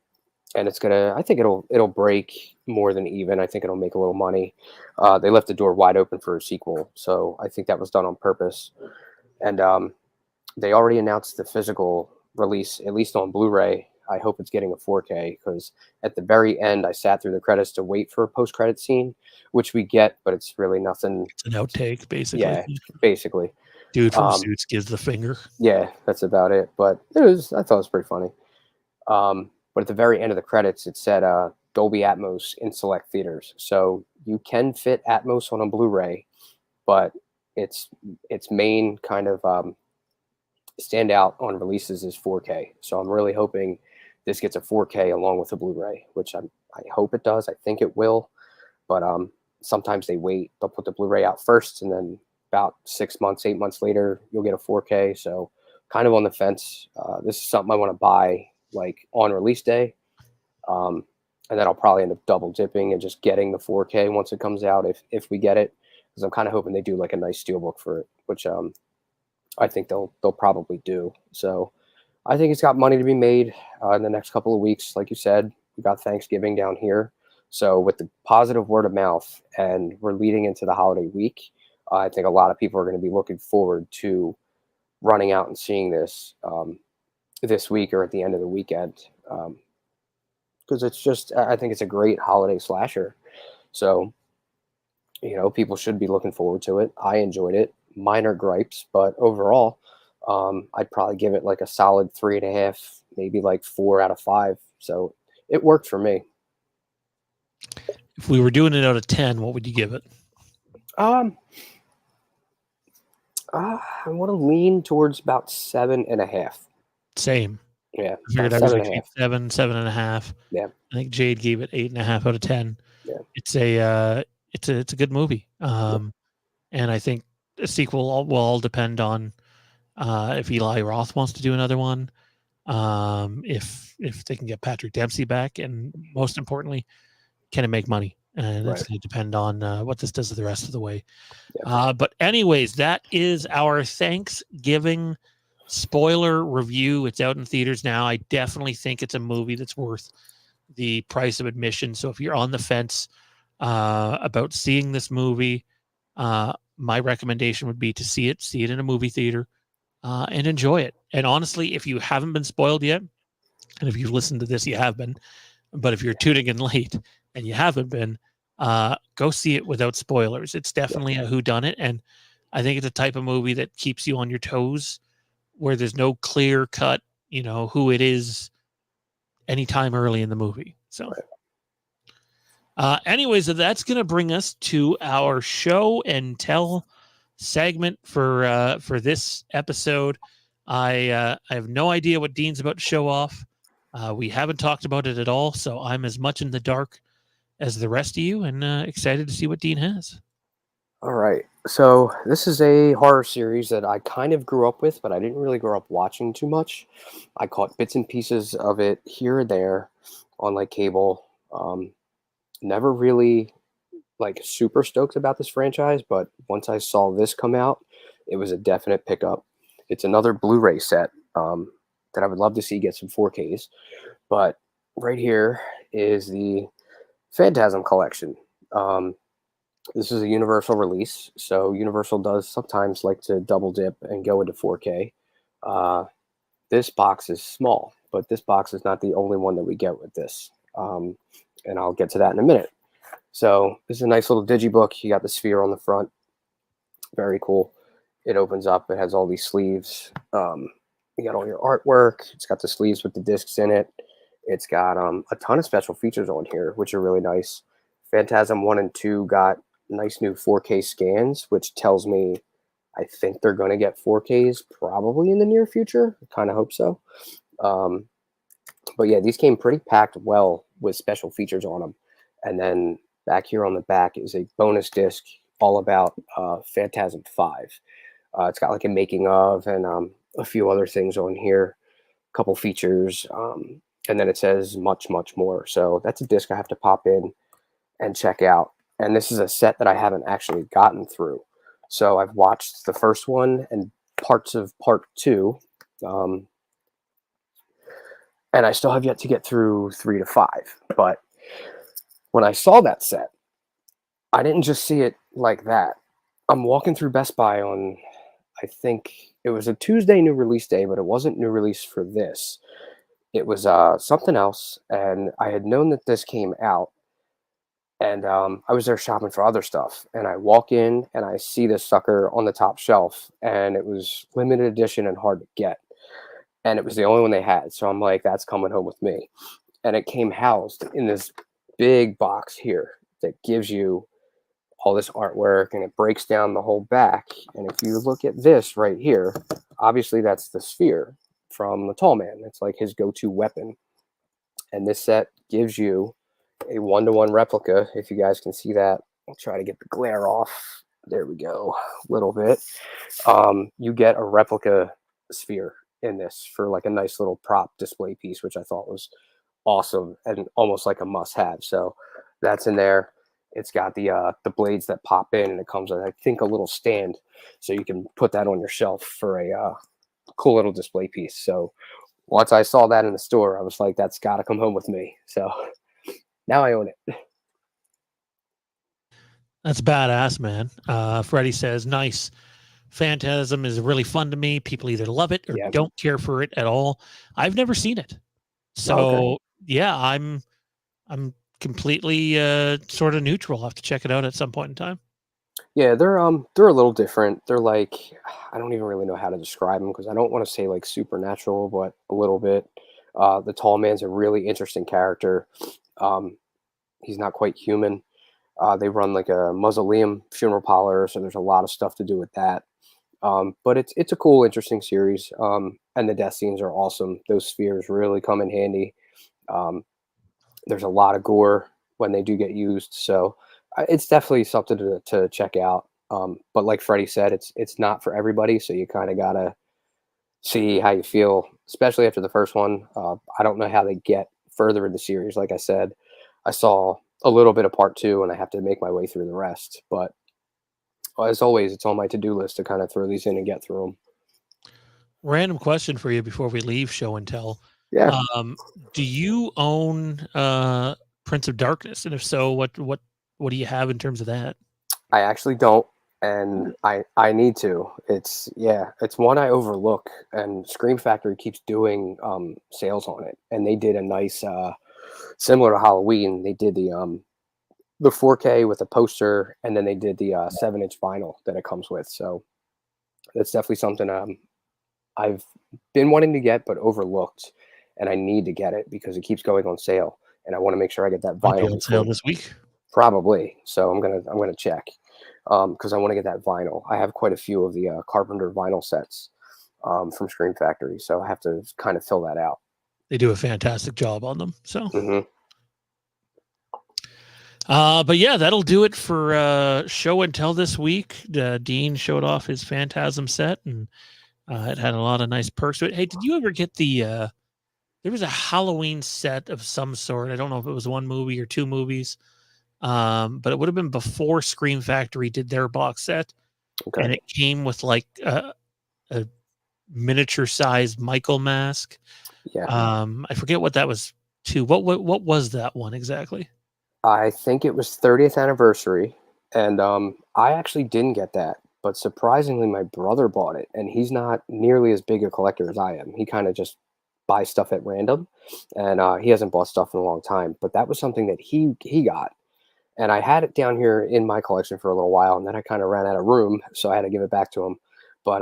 Speaker 2: and it's gonna. I think it'll break more than even. I think it'll make a little money. They left the door wide open for a sequel, so I think that was done on purpose. And they already announced the physical release, at least on Blu-ray. I hope it's getting a 4K, because at the very end, I sat through the credits to wait for a post-credit scene, which we get, but it's really nothing.
Speaker 1: It's an outtake, basically.
Speaker 2: Yeah, basically.
Speaker 1: Dude from
Speaker 2: Um,
Speaker 1: Suits gives the finger.
Speaker 2: yeah, that's about it. But I thought it was pretty funny. But at the very end of the credits, it said Dolby Atmos in select theaters. So you can fit Atmos on a Blu-ray, but its main kind of standout on releases is 4K. So I'm really hoping this gets a 4K along with a Blu-ray, which I hope it does. I think it will, but sometimes they wait. They'll put the Blu-ray out first, and then about 6 months, 8 months later, you'll get a 4K. So kind of on the fence. This is something I want to buy like on release day, and then I'll probably end up double dipping and just getting the 4K once it comes out if we get it, because I'm kind of hoping they do like a nice steelbook for it, which I think they'll probably do. So I think it's got money to be made in the next couple of weeks. Like you said, we got Thanksgiving down here. So with the positive word of mouth, and we're leading into the holiday week, I think a lot of people are going to be looking forward to running out and seeing this this week or at the end of the weekend, because it's just, I think it's a great holiday slasher. So, people should be looking forward to it. I enjoyed it. Minor gripes, but overall, I'd probably give it like a solid 3.5, maybe like 4 out of 5. So it worked for me.
Speaker 1: If we were doing it out of 10, what would you give it?
Speaker 2: I want to lean towards about 7.5.
Speaker 1: Same.
Speaker 2: Yeah,
Speaker 1: I figured I was between 7, 7.5.
Speaker 2: Yeah,
Speaker 1: I think Jade gave it 8.5 out of 10.
Speaker 2: Yeah,
Speaker 1: it's a good movie. And I think a sequel will all depend on if Eli Roth wants to do another one, if they can get Patrick Dempsey back, and most importantly, can it make money? And it's going to depend on what this does the rest of the way. Yeah. But anyways, that is our Thanksgiving spoiler review. It's out in theaters now. I definitely think it's a movie that's worth the price of admission. So if you're on the fence about seeing this movie, my recommendation would be to see it in a movie theater and enjoy it. And honestly, if you haven't been spoiled yet, and if you've listened to this, you have been, but if you're tuning in late and you haven't been, go see it without spoilers. It's definitely a whodunit, and I think it's a type of movie that keeps you on your toes, where there's no clear cut, who it is anytime early in the movie. So anyways, that's going to bring us to our show and tell segment for this episode. I have no idea what Dean's about to show off. We haven't talked about it at all, so I'm as much in the dark as the rest of you, and excited to see what Dean has.
Speaker 2: All right. So this is a horror series that I kind of grew up with, but I didn't really grow up watching too much. I caught bits and pieces of it here and there on like cable. Never really like super stoked about this franchise, but once I saw this come out, it was a definite pickup. It's another Blu-ray set that I would love to see get some 4Ks. But right here is the Phantasm collection. This is a Universal release, so Universal does sometimes like to double dip and go into 4K. This box is small, but this box is not the only one that we get with this, and I'll get to that in a minute. So this is a nice little digibook. You got the sphere on the front. Very cool. It opens up. It has all these sleeves. You got all your artwork. It's got the sleeves with the discs in it. It's got a ton of special features on here, which are really nice. Phantasm 1 and 2 got nice new 4K scans, which tells me I think they're going to get 4Ks probably in the near future. I kind of hope so. But yeah, these came pretty packed well with special features on them. And then back here on the back is a bonus disc all about Phantasm 5. It's got like a making of and a few other things on here, a couple features, and then it says much, much more. So that's a disc I have to pop in and check out. And this is a set that I haven't actually gotten through. So I've watched the first one and parts of part 2. And I still have yet to get through 3 to 5. But when I saw that set, I didn't just see it like that. I'm walking through Best Buy on, I think it was a Tuesday new release day, but it wasn't new release for this. It was something else. And I had known that this came out. And I was there shopping for other stuff. And I walk in and I see this sucker on the top shelf. And it was limited edition and hard to get. And it was the only one they had. So I'm like, that's coming home with me. And it came housed in this big box here that gives you all this artwork, and it breaks down the whole back. And if you look at this right here, obviously that's the sphere from the Tall Man. It's like his go-to weapon. And this set gives you a one-to-one replica. If you guys can see that, I'll try to get the glare off. There we go, a little bit. You get a replica sphere in this for like a nice little prop display piece, which I thought was awesome and almost like a must-have. So that's in there. It's got the blades that pop in, and it comes with, I think, a little stand, so you can put that on your shelf for a cool little display piece. So once I saw that in the store, I was like, that's got to come home with me. So now I own it.
Speaker 1: That's badass, man. Freddie says, nice. Phantasm is really fun to me. People either love it or
Speaker 2: Yeah.
Speaker 1: don't care for it at all. I've never seen it. So
Speaker 2: Okay.
Speaker 1: yeah, I'm completely sort of neutral. I'll have to check it out at some point in time.
Speaker 2: Yeah, they're a little different. They're like, I don't even really know how to describe them because I don't want to say like supernatural, but a little bit. The Tall Man's a really interesting character. Um, he's not quite human. They run like a mausoleum funeral parlor, so there's a lot of stuff to do with that. But it's a cool, interesting series. And the death scenes are awesome. Those spheres really come in handy. Um, there's a lot of gore when they do get used, so it's definitely something to check out. But like Freddie said, it's not for everybody, so you kind of gotta see how you feel, especially after the first one. I don't know how they get further in the series. Like I said, I saw a little bit of part two, and I have to make my way through the rest. But as always, it's on my to-do list to kind of throw these in and get through them.
Speaker 1: Random question for you before we leave show and tell.
Speaker 2: Yeah,
Speaker 1: Do you own Prince of Darkness? And if so, what do you have in terms of that?
Speaker 2: I actually don't, and I need to. It's one I overlook, and Scream Factory keeps doing sales on it, and they did a nice similar to Halloween. They did the 4K with a poster, and then they did the 7-inch vinyl that it comes with. So that's definitely something I've been wanting to get but overlooked, and I need to get it because it keeps going on sale, and I want to make sure I get that
Speaker 1: Might be
Speaker 2: vinyl
Speaker 1: on sale
Speaker 2: before.
Speaker 1: this week.
Speaker 2: Probably. So I'm gonna check because I want to get that vinyl. I have quite a few of the Carpenter vinyl sets from Scream Factory, so I have to kind of fill that out.
Speaker 1: They do a fantastic job on them. So,
Speaker 2: Hmm.
Speaker 1: but yeah, that'll do it for show and tell this week. Dean showed off his Phantasm set, and it had a lot of nice perks to it. Hey, did you ever get the? There was a Halloween set of some sort. I don't know if it was one movie or two movies, but it would have been before Scream Factory did their box set,
Speaker 2: Okay.
Speaker 1: and it came with like a miniature sized Michael mask.
Speaker 2: Yeah.
Speaker 1: I forget what that was too. What was that one exactly?
Speaker 2: I think it was 30th anniversary, and I actually didn't get that, but surprisingly, my brother bought it, and he's not nearly as big a collector as I am. He kind of just buys stuff at random, and he hasn't bought stuff in a long time. But that was something that he got, and I had it down here in my collection for a little while, and then I kind of ran out of room, so I had to give it back to him. But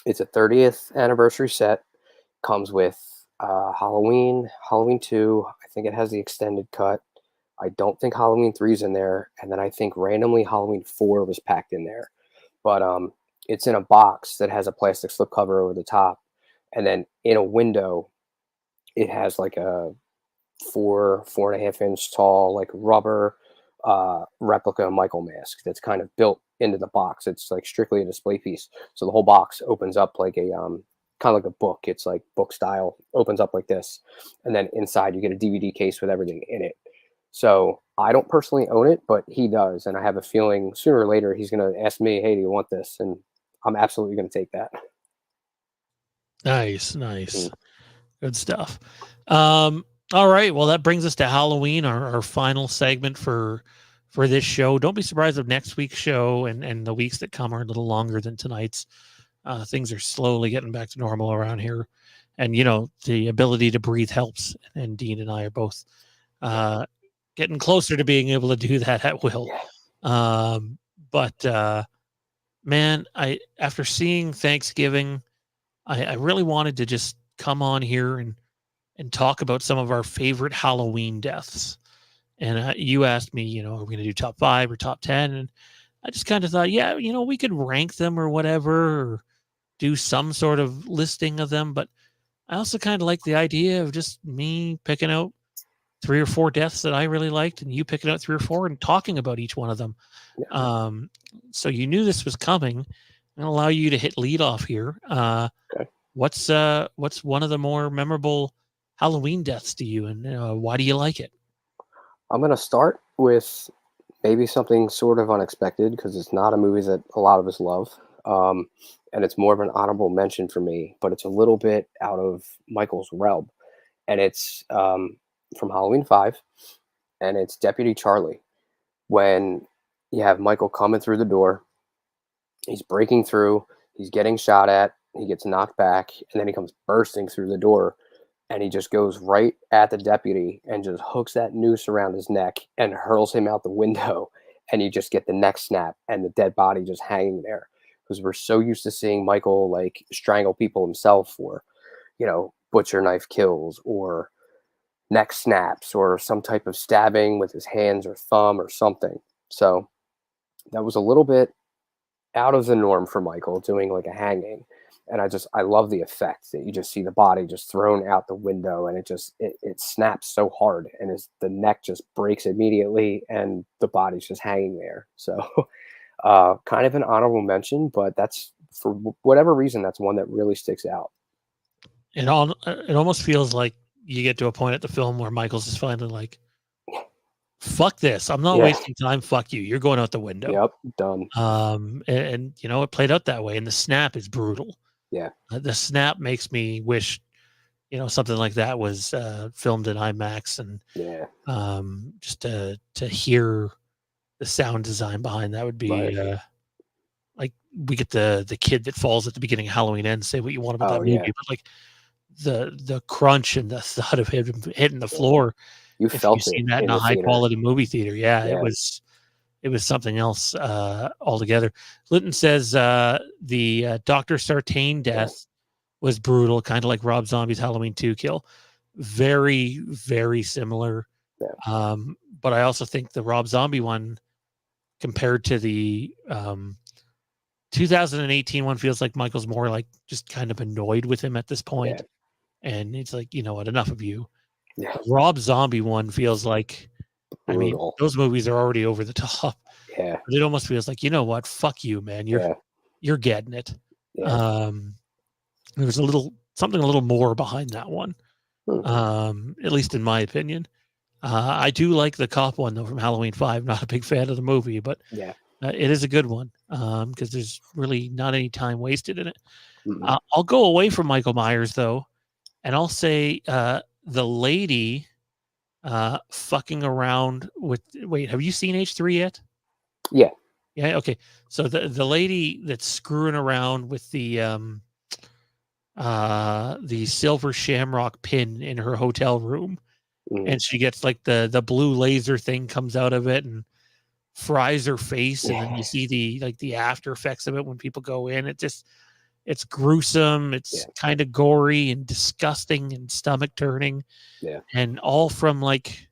Speaker 2: it's a 30th anniversary set, comes with Halloween 2. I think it has the extended cut. I don't think Halloween 3 is in there, and then I think randomly Halloween 4 was packed in there. But it's in a box that has a plastic slipcover over the top, and then in a window, it has like a 4.5 inch tall, like rubber replica Michael mask that's kind of built into the box. It's like strictly a display piece, so the whole box opens up like a kind of like a book. It's like book style, opens up like this, and then inside you get a DVD case with everything in it. So I don't personally own it, but he does, and I have a feeling sooner or later he's going to ask me, "Hey, do you want this?" And I'm absolutely going to take that.
Speaker 1: Nice,
Speaker 2: Mm.
Speaker 1: good stuff. All right, well that brings us to Halloween, our final segment for this show. Don't be surprised if next week's show and the weeks that come are a little longer than tonight's. Things are slowly getting back to normal around here, and the ability to breathe helps. And Dean and I are both getting closer to being able to do that at will.
Speaker 2: Yeah,
Speaker 1: But man, after seeing Thanksgiving, I really wanted to just come on here and talk about some of our favorite Halloween deaths. And you asked me, are we going to do top 5 or top 10? And I just kind of thought, yeah, we could rank them or whatever, or do some sort of listing of them. But I also kind of like the idea of just me picking out 3 or 4 deaths that I really liked, and you picking out 3 or 4 and talking about each one of them.
Speaker 2: Yeah.
Speaker 1: So you knew this was coming. I'm gonna allow you to hit lead off here.
Speaker 2: Okay.
Speaker 1: What's one of the more memorable Halloween deaths to you, and why do you like it?
Speaker 2: I'm going to start with maybe something sort of unexpected because it's not a movie that a lot of us love. Um, and it's more of an honorable mention for me, but it's a little bit out of Michael's realm. And it's from Halloween 5, and it's Deputy Charlie. When you have Michael coming through the door, he's breaking through, he's getting shot at, he gets knocked back, and then he comes bursting through the door, and he just goes right at the deputy and just hooks that noose around his neck and hurls him out the window. And you just get the neck snap and the dead body just hanging there. Because we're so used to seeing Michael like strangle people himself, or, butcher knife kills, or neck snaps, or some type of stabbing with his hands or thumb or something. So that was a little bit out of the norm for Michael doing like a hanging. And I love the effect that you just see the body just thrown out the window, and it snaps so hard, and the neck just breaks immediately and the body's just hanging there. So kind of an honorable mention, but that's for whatever reason, that's one that really sticks out.
Speaker 1: It almost feels like you get to a point at the film where Michael's just finally like, "Fuck this! I'm not
Speaker 2: Yeah.
Speaker 1: wasting time. Fuck you! You're going out the window."
Speaker 2: Yep. Done.
Speaker 1: And it played out that way, and the snap is brutal.
Speaker 2: Yeah.
Speaker 1: The snap makes me wish, something like that was filmed in IMAX, and
Speaker 2: Yeah.
Speaker 1: just to hear the sound design behind that would be
Speaker 2: Right.
Speaker 1: like we get the kid that falls at the beginning of Halloween Ends. Say what you want about
Speaker 2: Oh
Speaker 1: that movie,
Speaker 2: yeah.
Speaker 1: but like the crunch and the thud of him hitting the
Speaker 2: Yeah.
Speaker 1: floor.
Speaker 2: You
Speaker 1: If you've
Speaker 2: felt it
Speaker 1: seen that in
Speaker 2: in
Speaker 1: a
Speaker 2: the
Speaker 1: high
Speaker 2: theater.
Speaker 1: quality movie theater, yeah,
Speaker 2: Yeah.
Speaker 1: it was something else altogether. Linton says the Dr. Sartain
Speaker 2: Yeah.
Speaker 1: death was brutal, kind of like Rob Zombie's Halloween 2 kill. Very, very similar.
Speaker 2: Yeah.
Speaker 1: But I also think the Rob Zombie one compared to the 2018 one feels like Michael's more like just kind of annoyed with him at this point. And it's like, you know what, enough of you.
Speaker 2: Yeah.
Speaker 1: Rob Zombie one feels like, I mean,
Speaker 2: Brutal.
Speaker 1: those movies are already over the top.
Speaker 2: Yeah.
Speaker 1: But it almost feels like, you know what, fuck you, man. You're getting it.
Speaker 2: Yeah.
Speaker 1: There was something a little more behind that one. At least in my opinion. I do like the cop one though from Halloween 5. Not a big fan of the movie, but
Speaker 2: Yeah.
Speaker 1: it is a good one because there's really not any time wasted in it.
Speaker 2: Mm-mm.
Speaker 1: I'll go away from Michael Myers though, and I'll say the lady fucking around with. Wait, have you seen H3 yet?
Speaker 2: Yeah.
Speaker 1: Yeah. Okay. So the lady that's screwing around with the silver shamrock pin in her hotel room, and she gets like the blue laser thing comes out of it and fries her face, and then you see the after effects of it when people go in. It's gruesome. It's kind of gory and disgusting and stomach turning.
Speaker 2: Yeah.
Speaker 1: And all from like,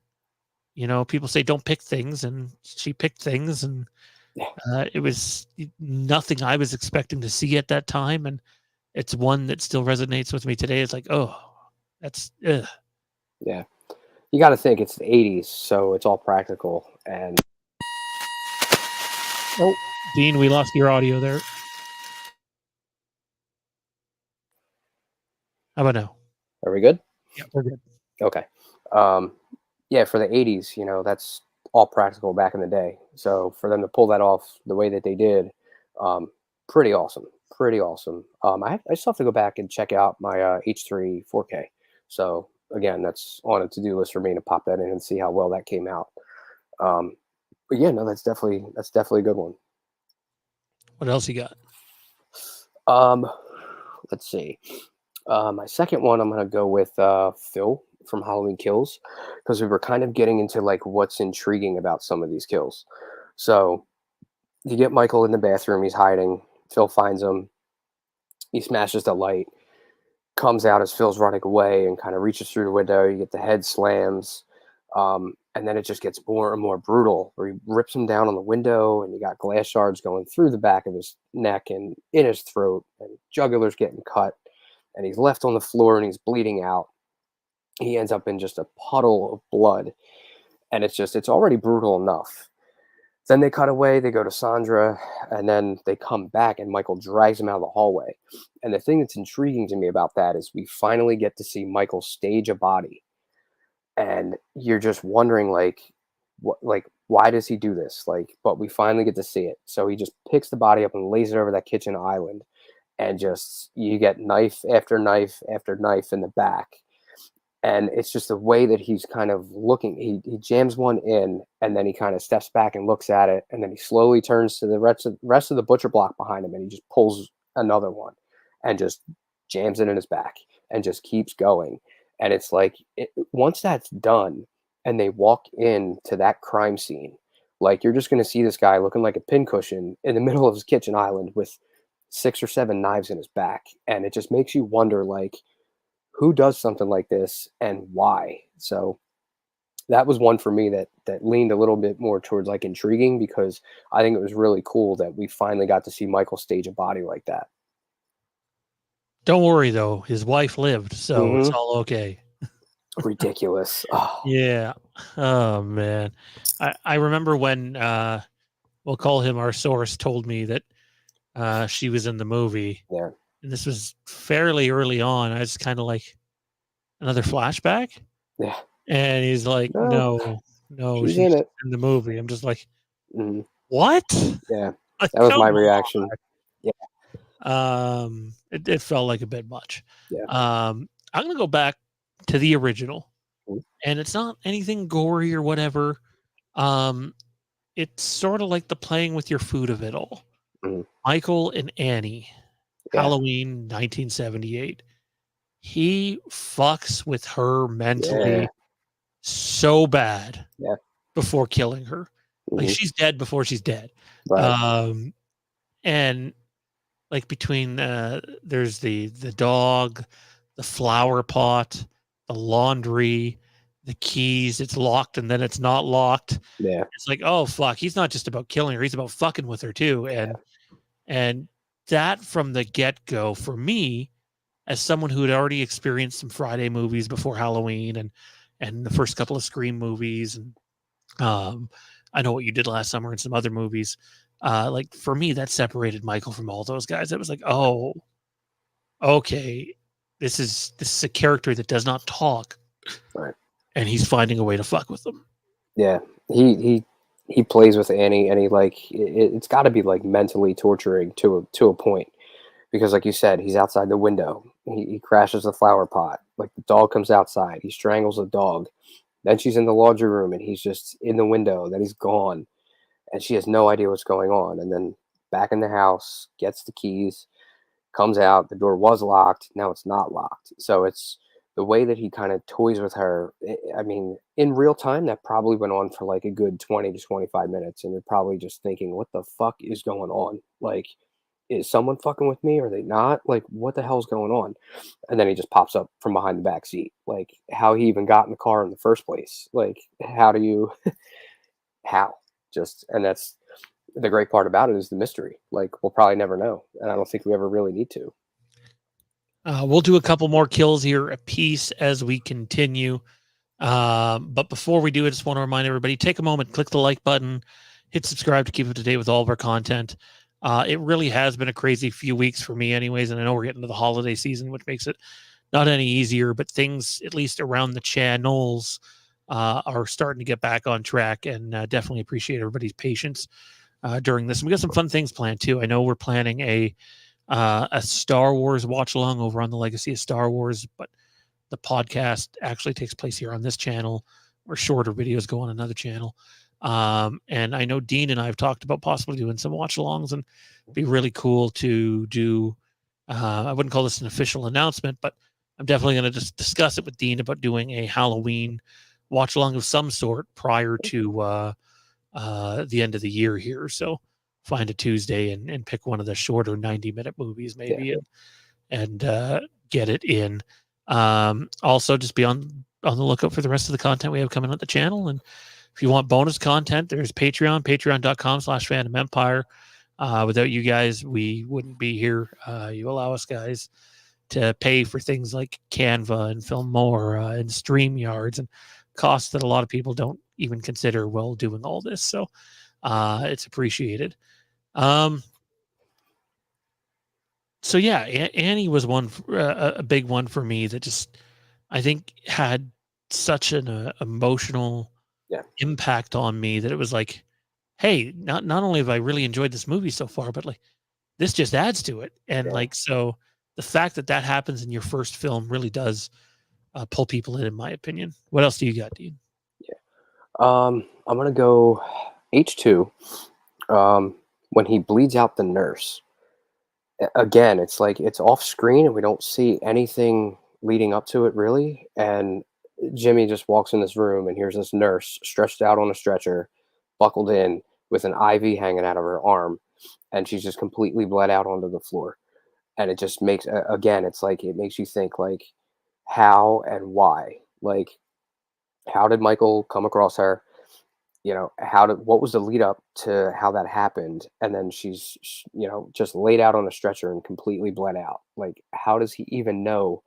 Speaker 1: people say don't pick things, and she picked things, and it was nothing I was expecting to see at that time, and it's one that still resonates with me today. It's like, oh, that's
Speaker 2: Yeah. You got to think it's the 80s, so it's all practical. And
Speaker 1: oh, Dean, we lost your audio there. How about now?
Speaker 2: Are we good?
Speaker 1: Yeah, we're good.
Speaker 2: Okay. Yeah, for the 80s, that's all practical back in the day. So for them to pull that off the way that they did, pretty awesome. Pretty awesome. I still have to go back and check out my H3 4K. So again, that's on a to-do list for me to pop that in and see how well that came out. But yeah, no, that's definitely a good one.
Speaker 1: What else you got?
Speaker 2: Let's see. My second one, I'm gonna go with Phil from Halloween Kills, because we were kind of getting into like what's intriguing about some of these kills. So you get Michael in the bathroom, he's hiding. Phil finds him. He smashes the light, comes out as Phil's running away, and kind of reaches through the window. You get the head slams. And then it just gets more and more brutal, where he rips him down on the window, and you got glass shards going through the back of his neck and in his throat, and jugular's getting cut, and he's left on the floor and he's bleeding out. He ends up in just a puddle of blood, and it's already brutal enough. Then they cut away, they go to Sandra, and then they come back, and Michael drags him out of the hallway. And the thing that's intriguing to me about that is we finally get to see Michael stage a body, and you're just wondering, like, what, like, why does he do this? Like, but we finally get to see it. So he just picks the body up and lays it over that kitchen island, and just you get knife after knife after knife in the back. And it's just the way that he's kind of looking. He jams one in, and then he kind of steps back and looks at it, and then he slowly turns to the rest of the butcher block behind him, and he just pulls another one and just jams it in his back and just keeps going. And it's like, once that's done and they walk into that crime scene, like, you're just going to see this guy looking like a pincushion in the middle of his kitchen island with 6 or 7 knives in his back. And it just makes you wonder, like, who does something like this and why? So that was one for me that leaned a little bit more towards, like, intriguing, because I think it was really cool that we finally got to see Michael stage a body like that.
Speaker 1: Don't worry though, his wife lived, so it's
Speaker 2: Mm-hmm.
Speaker 1: all okay.
Speaker 2: Ridiculous. Oh,
Speaker 1: Yeah. Oh man. I remember when we'll call him our source told me that she was in the movie.
Speaker 2: yeah.
Speaker 1: And this was fairly early on. I was kind of like, another flashback?
Speaker 2: Yeah.
Speaker 1: And he's like,
Speaker 2: No,
Speaker 1: no,
Speaker 2: she's
Speaker 1: she's
Speaker 2: in it.
Speaker 1: in the movie. I'm just like,
Speaker 2: Mm-hmm.
Speaker 1: what?
Speaker 2: Yeah.
Speaker 1: Like,
Speaker 2: That was my
Speaker 1: come
Speaker 2: reaction. Yeah.
Speaker 1: on. It felt like a bit much.
Speaker 2: Yeah.
Speaker 1: I'm gonna go back to the original,
Speaker 2: Mhm.
Speaker 1: and it's not anything gory or whatever. Um, it's sort of like the playing with your food of it all.
Speaker 2: Mhm.
Speaker 1: Michael and Annie,
Speaker 2: Yeah.
Speaker 1: Halloween 1978. He fucks with her
Speaker 2: Yeah.
Speaker 1: mentally so bad
Speaker 2: Yeah.
Speaker 1: before killing her. Like,
Speaker 2: Mhm.
Speaker 1: she's dead before she's dead.
Speaker 2: Right.
Speaker 1: And like, between there's the dog, the flower pot, the laundry, the keys, it's locked and then it's not locked.
Speaker 2: Yeah.
Speaker 1: It's like, oh fuck, he's not just about killing her, he's about fucking with her too. And that from the get-go, for me, as someone who had already experienced some Friday movies before Halloween and the first couple of Scream movies, and I Know What You Did Last Summer and some other movies, like, for me, that separated Michael from all those guys. It was like, oh, okay, this is a character that does not talk,
Speaker 2: Right.
Speaker 1: and he's finding a way to fuck with them.
Speaker 2: Yeah. He plays with Annie, and he, like, it's got to be, like, mentally torturing to a point, because, like you said, he's outside the window. He crashes the flower pot. Like, the dog comes outside. He strangles the dog. Then she's in the laundry room, and he's just in the window. Then he's gone, and she has no idea what's going on. And then back in the house, gets the keys, comes out. The door was locked. Now it's not locked. So it's the way that he kind of toys with her. I mean, in real time, that probably went on for like a good 20 to 25 minutes. And you're probably just thinking, what the fuck is going on? Like, is someone fucking with me? Are they not? Like, what the hell's going on? And then he just pops up from behind the back seat. Like, how he even got in the car in the first place. Like, how do you, how? Just, and that's the great part about it, is the mystery. Like, we'll probably never know. And I don't think we ever really need to.
Speaker 1: We'll do a couple more kills here a piece as we continue. But before we do, I just want to remind everybody, take a moment, click the like button, hit subscribe to keep up to date with all of our content. It really has been a crazy few weeks for me anyways, and I know we're getting to the holiday season, which makes it not any easier, but things, at least around the channels, are starting to get back on track, and definitely appreciate everybody's patience during this. And we got some fun things planned too. I know we're planning a Star Wars watch along over on the Legacy of Star Wars, but the podcast actually takes place here on this channel, where shorter videos go on another channel. And I know Dean and I have talked about possibly doing some watch alongs, and it'd be really cool to do. I wouldn't call this an official announcement, but I'm definitely going to just discuss it with Dean about doing a Halloween watch along of some sort prior to the end of the year here. So find a Tuesday and pick one of the shorter 90-minute movies maybe,
Speaker 2: Yeah.
Speaker 1: and get it in. Also, just be on on the lookout for the rest of the content we have coming on the channel. And if you want bonus content, there's Patreon, patreon.com/Fandom Empire. Without you guys, we wouldn't be here. You allow us guys to pay for things like Canva and Filmora and StreamYards and costs that a lot of people don't even consider while doing all this. So it's appreciated. So yeah, Annie was one a big one for me that just I think had such an emotional
Speaker 2: Yeah,
Speaker 1: impact on me that it was like, hey, not only have I really enjoyed this movie so far, but like this just adds to it. And
Speaker 2: yeah,
Speaker 1: like so, the fact that that happens in your first film really does pull people in my opinion. What else do you got, Dean?
Speaker 2: yeah. I'm gonna go H2. Um, when he bleeds out the nurse. Again, it's like it's off screen and we don't see anything leading up to it really. And Jimmy just walks in this room and here's this nurse stretched out on a stretcher, buckled in with an IV hanging out of her arm, and she's just completely bled out onto the floor. And it just makes again, it's like it makes you think like how and why. Like how did Michael come across her? How did what was the lead up to how that happened, and then she's just laid out on a stretcher and completely bled out. Like how does he even know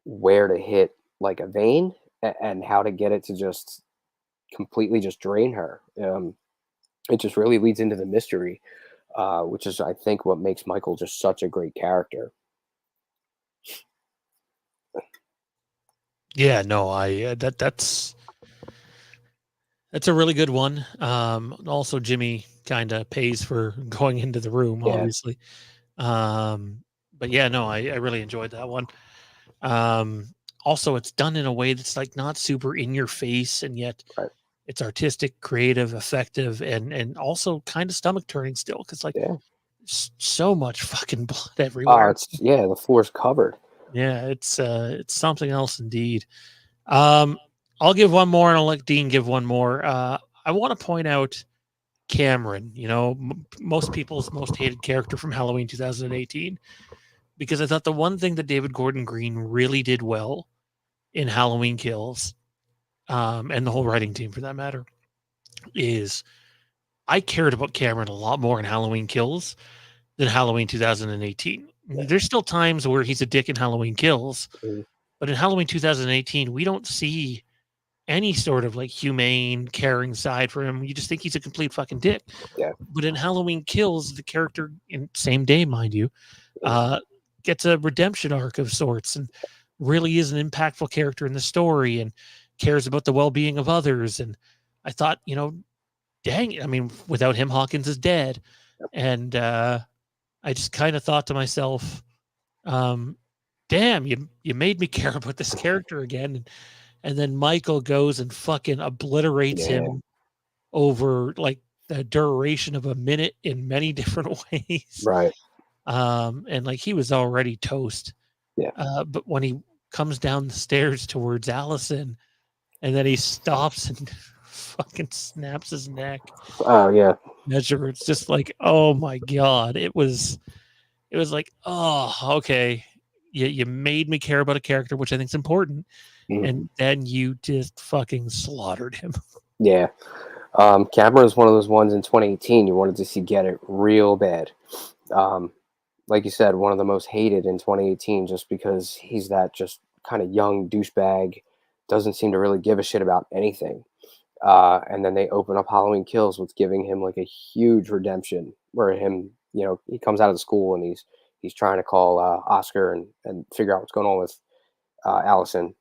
Speaker 2: where to hit like a vein, and how to get it to just completely just drain her? It just really leads into the mystery, which is I think what makes Michael just such a great character.
Speaker 1: Yeah, no, I that's a really good one. Also, Jimmy kind of pays for going into the room,
Speaker 2: Yeah,
Speaker 1: obviously. But yeah, no, I really enjoyed that one. Um, Also, it's done in a way that's like not super in your face, and yet
Speaker 2: right.
Speaker 1: it's artistic, creative, effective, and also kind of stomach turning still because like
Speaker 2: Yeah.
Speaker 1: so much fucking blood
Speaker 2: Oh,
Speaker 1: everywhere.
Speaker 2: it's yeah. The floor's covered.
Speaker 1: Yeah, it's something else indeed. Um, I'll give one more, and I'll let Dean give one more. I want to point out Cameron. You know, most people's most hated character from Halloween 2018, because I thought the one thing that David Gordon Green really did well in Halloween Kills, and the whole writing team for that matter, is I cared about Cameron a lot more in Halloween Kills than Halloween 2018.
Speaker 2: Yeah.
Speaker 1: There's still times where he's a dick in Halloween Kills,
Speaker 2: Mhm.
Speaker 1: but in Halloween 2018, we don't see any sort of like humane, caring side for him. You just think he's a complete fucking dick.
Speaker 2: Yeah.
Speaker 1: But in Halloween Kills, the character in same day, mind you,
Speaker 2: Yeah.
Speaker 1: uh, gets a redemption arc of sorts and really is an impactful character in the story and cares about the well-being of others. And I thought, dang it, I mean, without him, Hawkins is dead. And I just kind of thought to myself, um, damn, you made me care about this character again. And then Michael goes and fucking obliterates
Speaker 2: Yeah.
Speaker 1: him over like the duration of a minute in many different ways.
Speaker 2: Right.
Speaker 1: And like he was already toast.
Speaker 2: Yeah.
Speaker 1: But when he comes down the stairs towards Allison and then he stops and fucking snaps his neck,
Speaker 2: Oh yeah.
Speaker 1: measure, it's just like, oh my God. It was like, oh, okay. You made me care about a character, which I think is important.
Speaker 2: Mhm.
Speaker 1: And then you just fucking slaughtered him.
Speaker 2: Yeah. Cameron is one of those ones in 2018 you wanted to see get it real bad. Um, like you said, one of the most hated in 2018 just because he's that just kind of young douchebag, doesn't seem to really give a shit about anything. And then they open up Halloween Kills with giving him like a huge redemption where he comes out of the school and he's trying to call Oscar and figure out what's going on with Allison,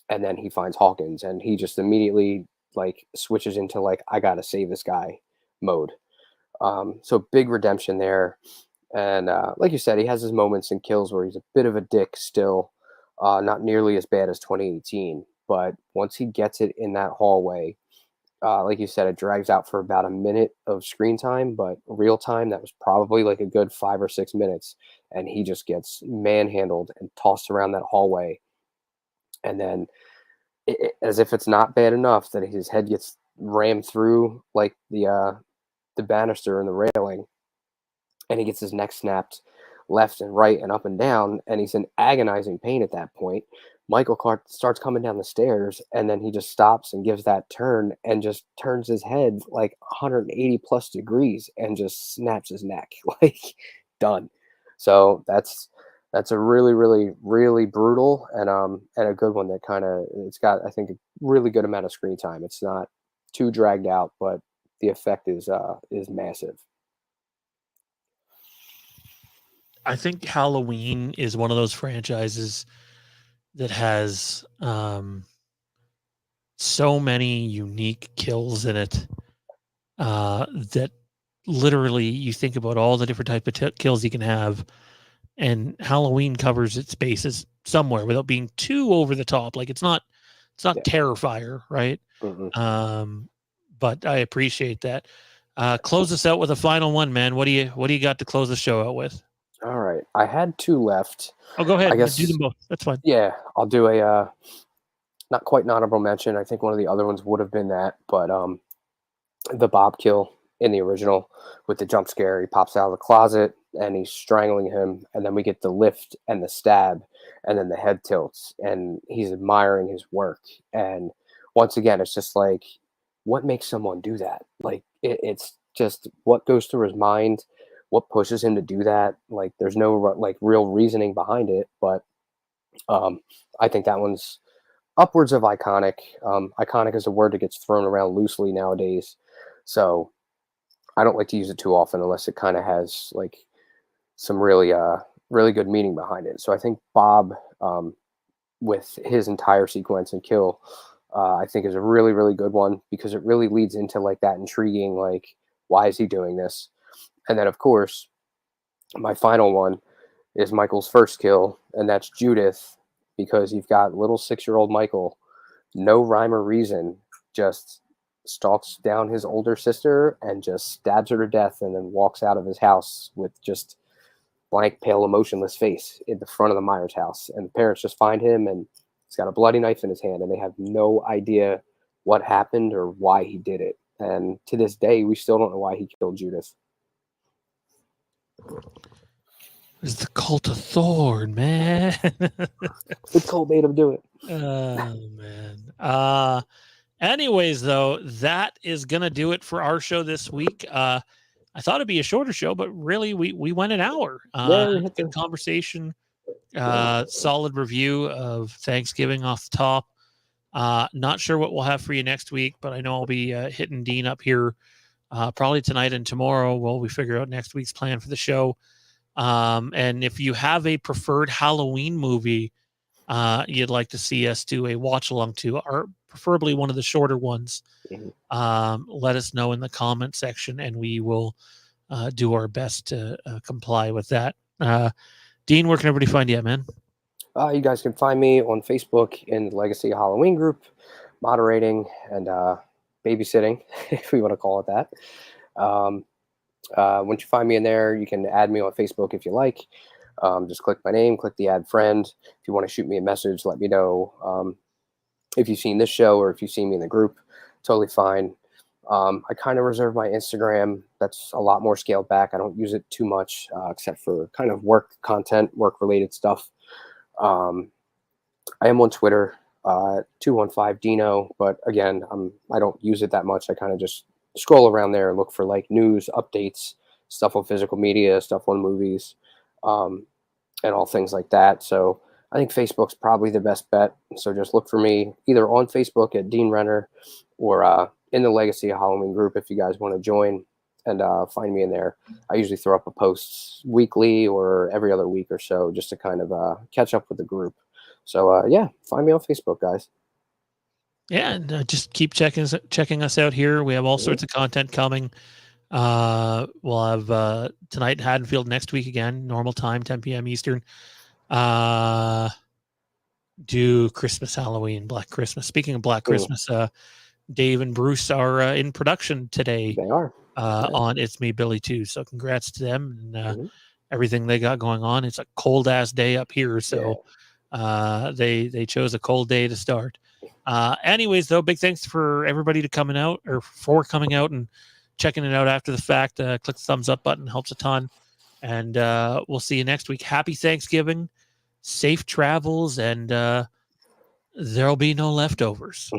Speaker 2: and then he finds Hawkins and he just immediately like switches into like I gotta save this guy mode. So big redemption there, and like you said, he has his moments and kills where he's a bit of a dick still, not nearly as bad as 2018. But once he gets it in that hallway, like you said, it drags out for about a minute of screen time, but real time that was probably like a good 5 or 6 minutes, and he just gets manhandled and tossed around that hallway, and then as if it's not bad enough that his head gets rammed through like the banister and the railing, and he gets his neck snapped left and right and up and down, and he's in agonizing pain at that point. Michael starts coming down the stairs, and then he just stops and gives that turn and just turns his head like 180 plus degrees and just snaps his neck. Like, done. So that's a really, really, really brutal and a good one that kind of, it's got, I think, a really good amount of screen time. It's not too dragged out, but the effect is massive.
Speaker 1: I think Halloween is one of those franchises that has so many unique kills in it that literally you think about all the different type of kills you can have, and Halloween covers its bases somewhere without being too over the top. Like it's not
Speaker 2: Yeah.
Speaker 1: Terrifier, right?
Speaker 2: Mm-hmm.
Speaker 1: But I appreciate that. Close us out with a final one, man. What do you got to close the show out with?
Speaker 2: All right. I had two left.
Speaker 1: Oh, go ahead.
Speaker 2: I
Speaker 1: Do
Speaker 2: guess,
Speaker 1: them both. That's fine.
Speaker 2: yeah, I'll do a not quite an honorable mention. I think one of the other ones would have been that, but the Bob kill in the original with the jump scare. He pops out of the closet and he's strangling him, and then we get the lift and the stab, and then the head tilts, and he's admiring his work. And once again, it's just like, what makes someone do that? Like, it's just what goes through his mind, what pushes him to do that. Like, there's no like real reasoning behind it, but I think that one's upwards of iconic. Iconic is a word that gets thrown around loosely nowadays, so I don't like to use it too often unless it kind of has like some really good meaning behind it. So I think Bob, with his entire sequence and kill, I think is a really good one, because it really leads into like that intriguing, like, why is he doing this? And then of course my final one is Michael's first kill, and that's Judith, because you've got little 6-year-old Michael, no rhyme or reason, just stalks down his older sister and just stabs her to death, and then walks out of his house with just blank, pale, emotionless face in the front of the Myers house. And the parents just find him, and he's got a bloody knife in his hand, and they have no idea what happened or why he did it. And to this day, we still don't know why he killed Judith.
Speaker 1: It's the cult of Thorn, man.
Speaker 2: The cult made him do it.
Speaker 1: Oh man. Anyways, though, that is gonna do it for our show this week. I thought it'd be a shorter show, but really we went an hour.
Speaker 2: Yeah, we hit
Speaker 1: Good conversation. Solid review of Thanksgiving off the top. Not sure what we'll have for you next week, but I know I'll be hitting Dean up here probably tonight and tomorrow while we figure out next week's plan for the show. And if you have a preferred Halloween movie you'd like to see us do a watch along to, or preferably one of the shorter ones, let us know in the comment section, and we will do our best to comply with that. Dean, where can everybody find you at, man?
Speaker 2: You guys can find me on Facebook in the Legacy Halloween group, moderating and babysitting, if we want to call it that. Once you find me in there, you can add me on Facebook if you like. Just click my name, click the add friend. If you want to shoot me a message, let me know if you've seen this show or if you've seen me in the group. Totally fine. I kind of reserve my Instagram. That's a lot more scaled back. I don't use it too much, except for kind of work content, work-related stuff. I am on Twitter, 215 Dino, but again, I don't use it that much. I kind of just scroll around there and look for like news, updates, stuff on physical media, stuff on movies, and all things like that. So I think Facebook's probably the best bet. So just look for me either on Facebook at Dean Renner or in the Legacy of Halloween group if you guys want to join, and find me in there. I usually throw up a post weekly or every other week or so just to kind of catch up with the group. So yeah, find me on Facebook, guys.
Speaker 1: Yeah, and just keep checking us out here. We have all sorts of content coming. We'll have tonight in Haddonfield, next week again, normal time, 10 p.m. Eastern. Do Christmas, Halloween, Black Christmas. Speaking of Black Christmas, Dave and Bruce are in production today.
Speaker 2: They are.
Speaker 1: On It's Me, Billy, too. So congrats to them and everything they got going on. It's a cold ass day up here, so they chose a cold day to start. Anyways, though, big thanks for everybody coming out and checking it out after the fact. Click the thumbs up button, helps a ton. And we'll see you next week. Happy Thanksgiving, safe travels, and There'll be no leftovers.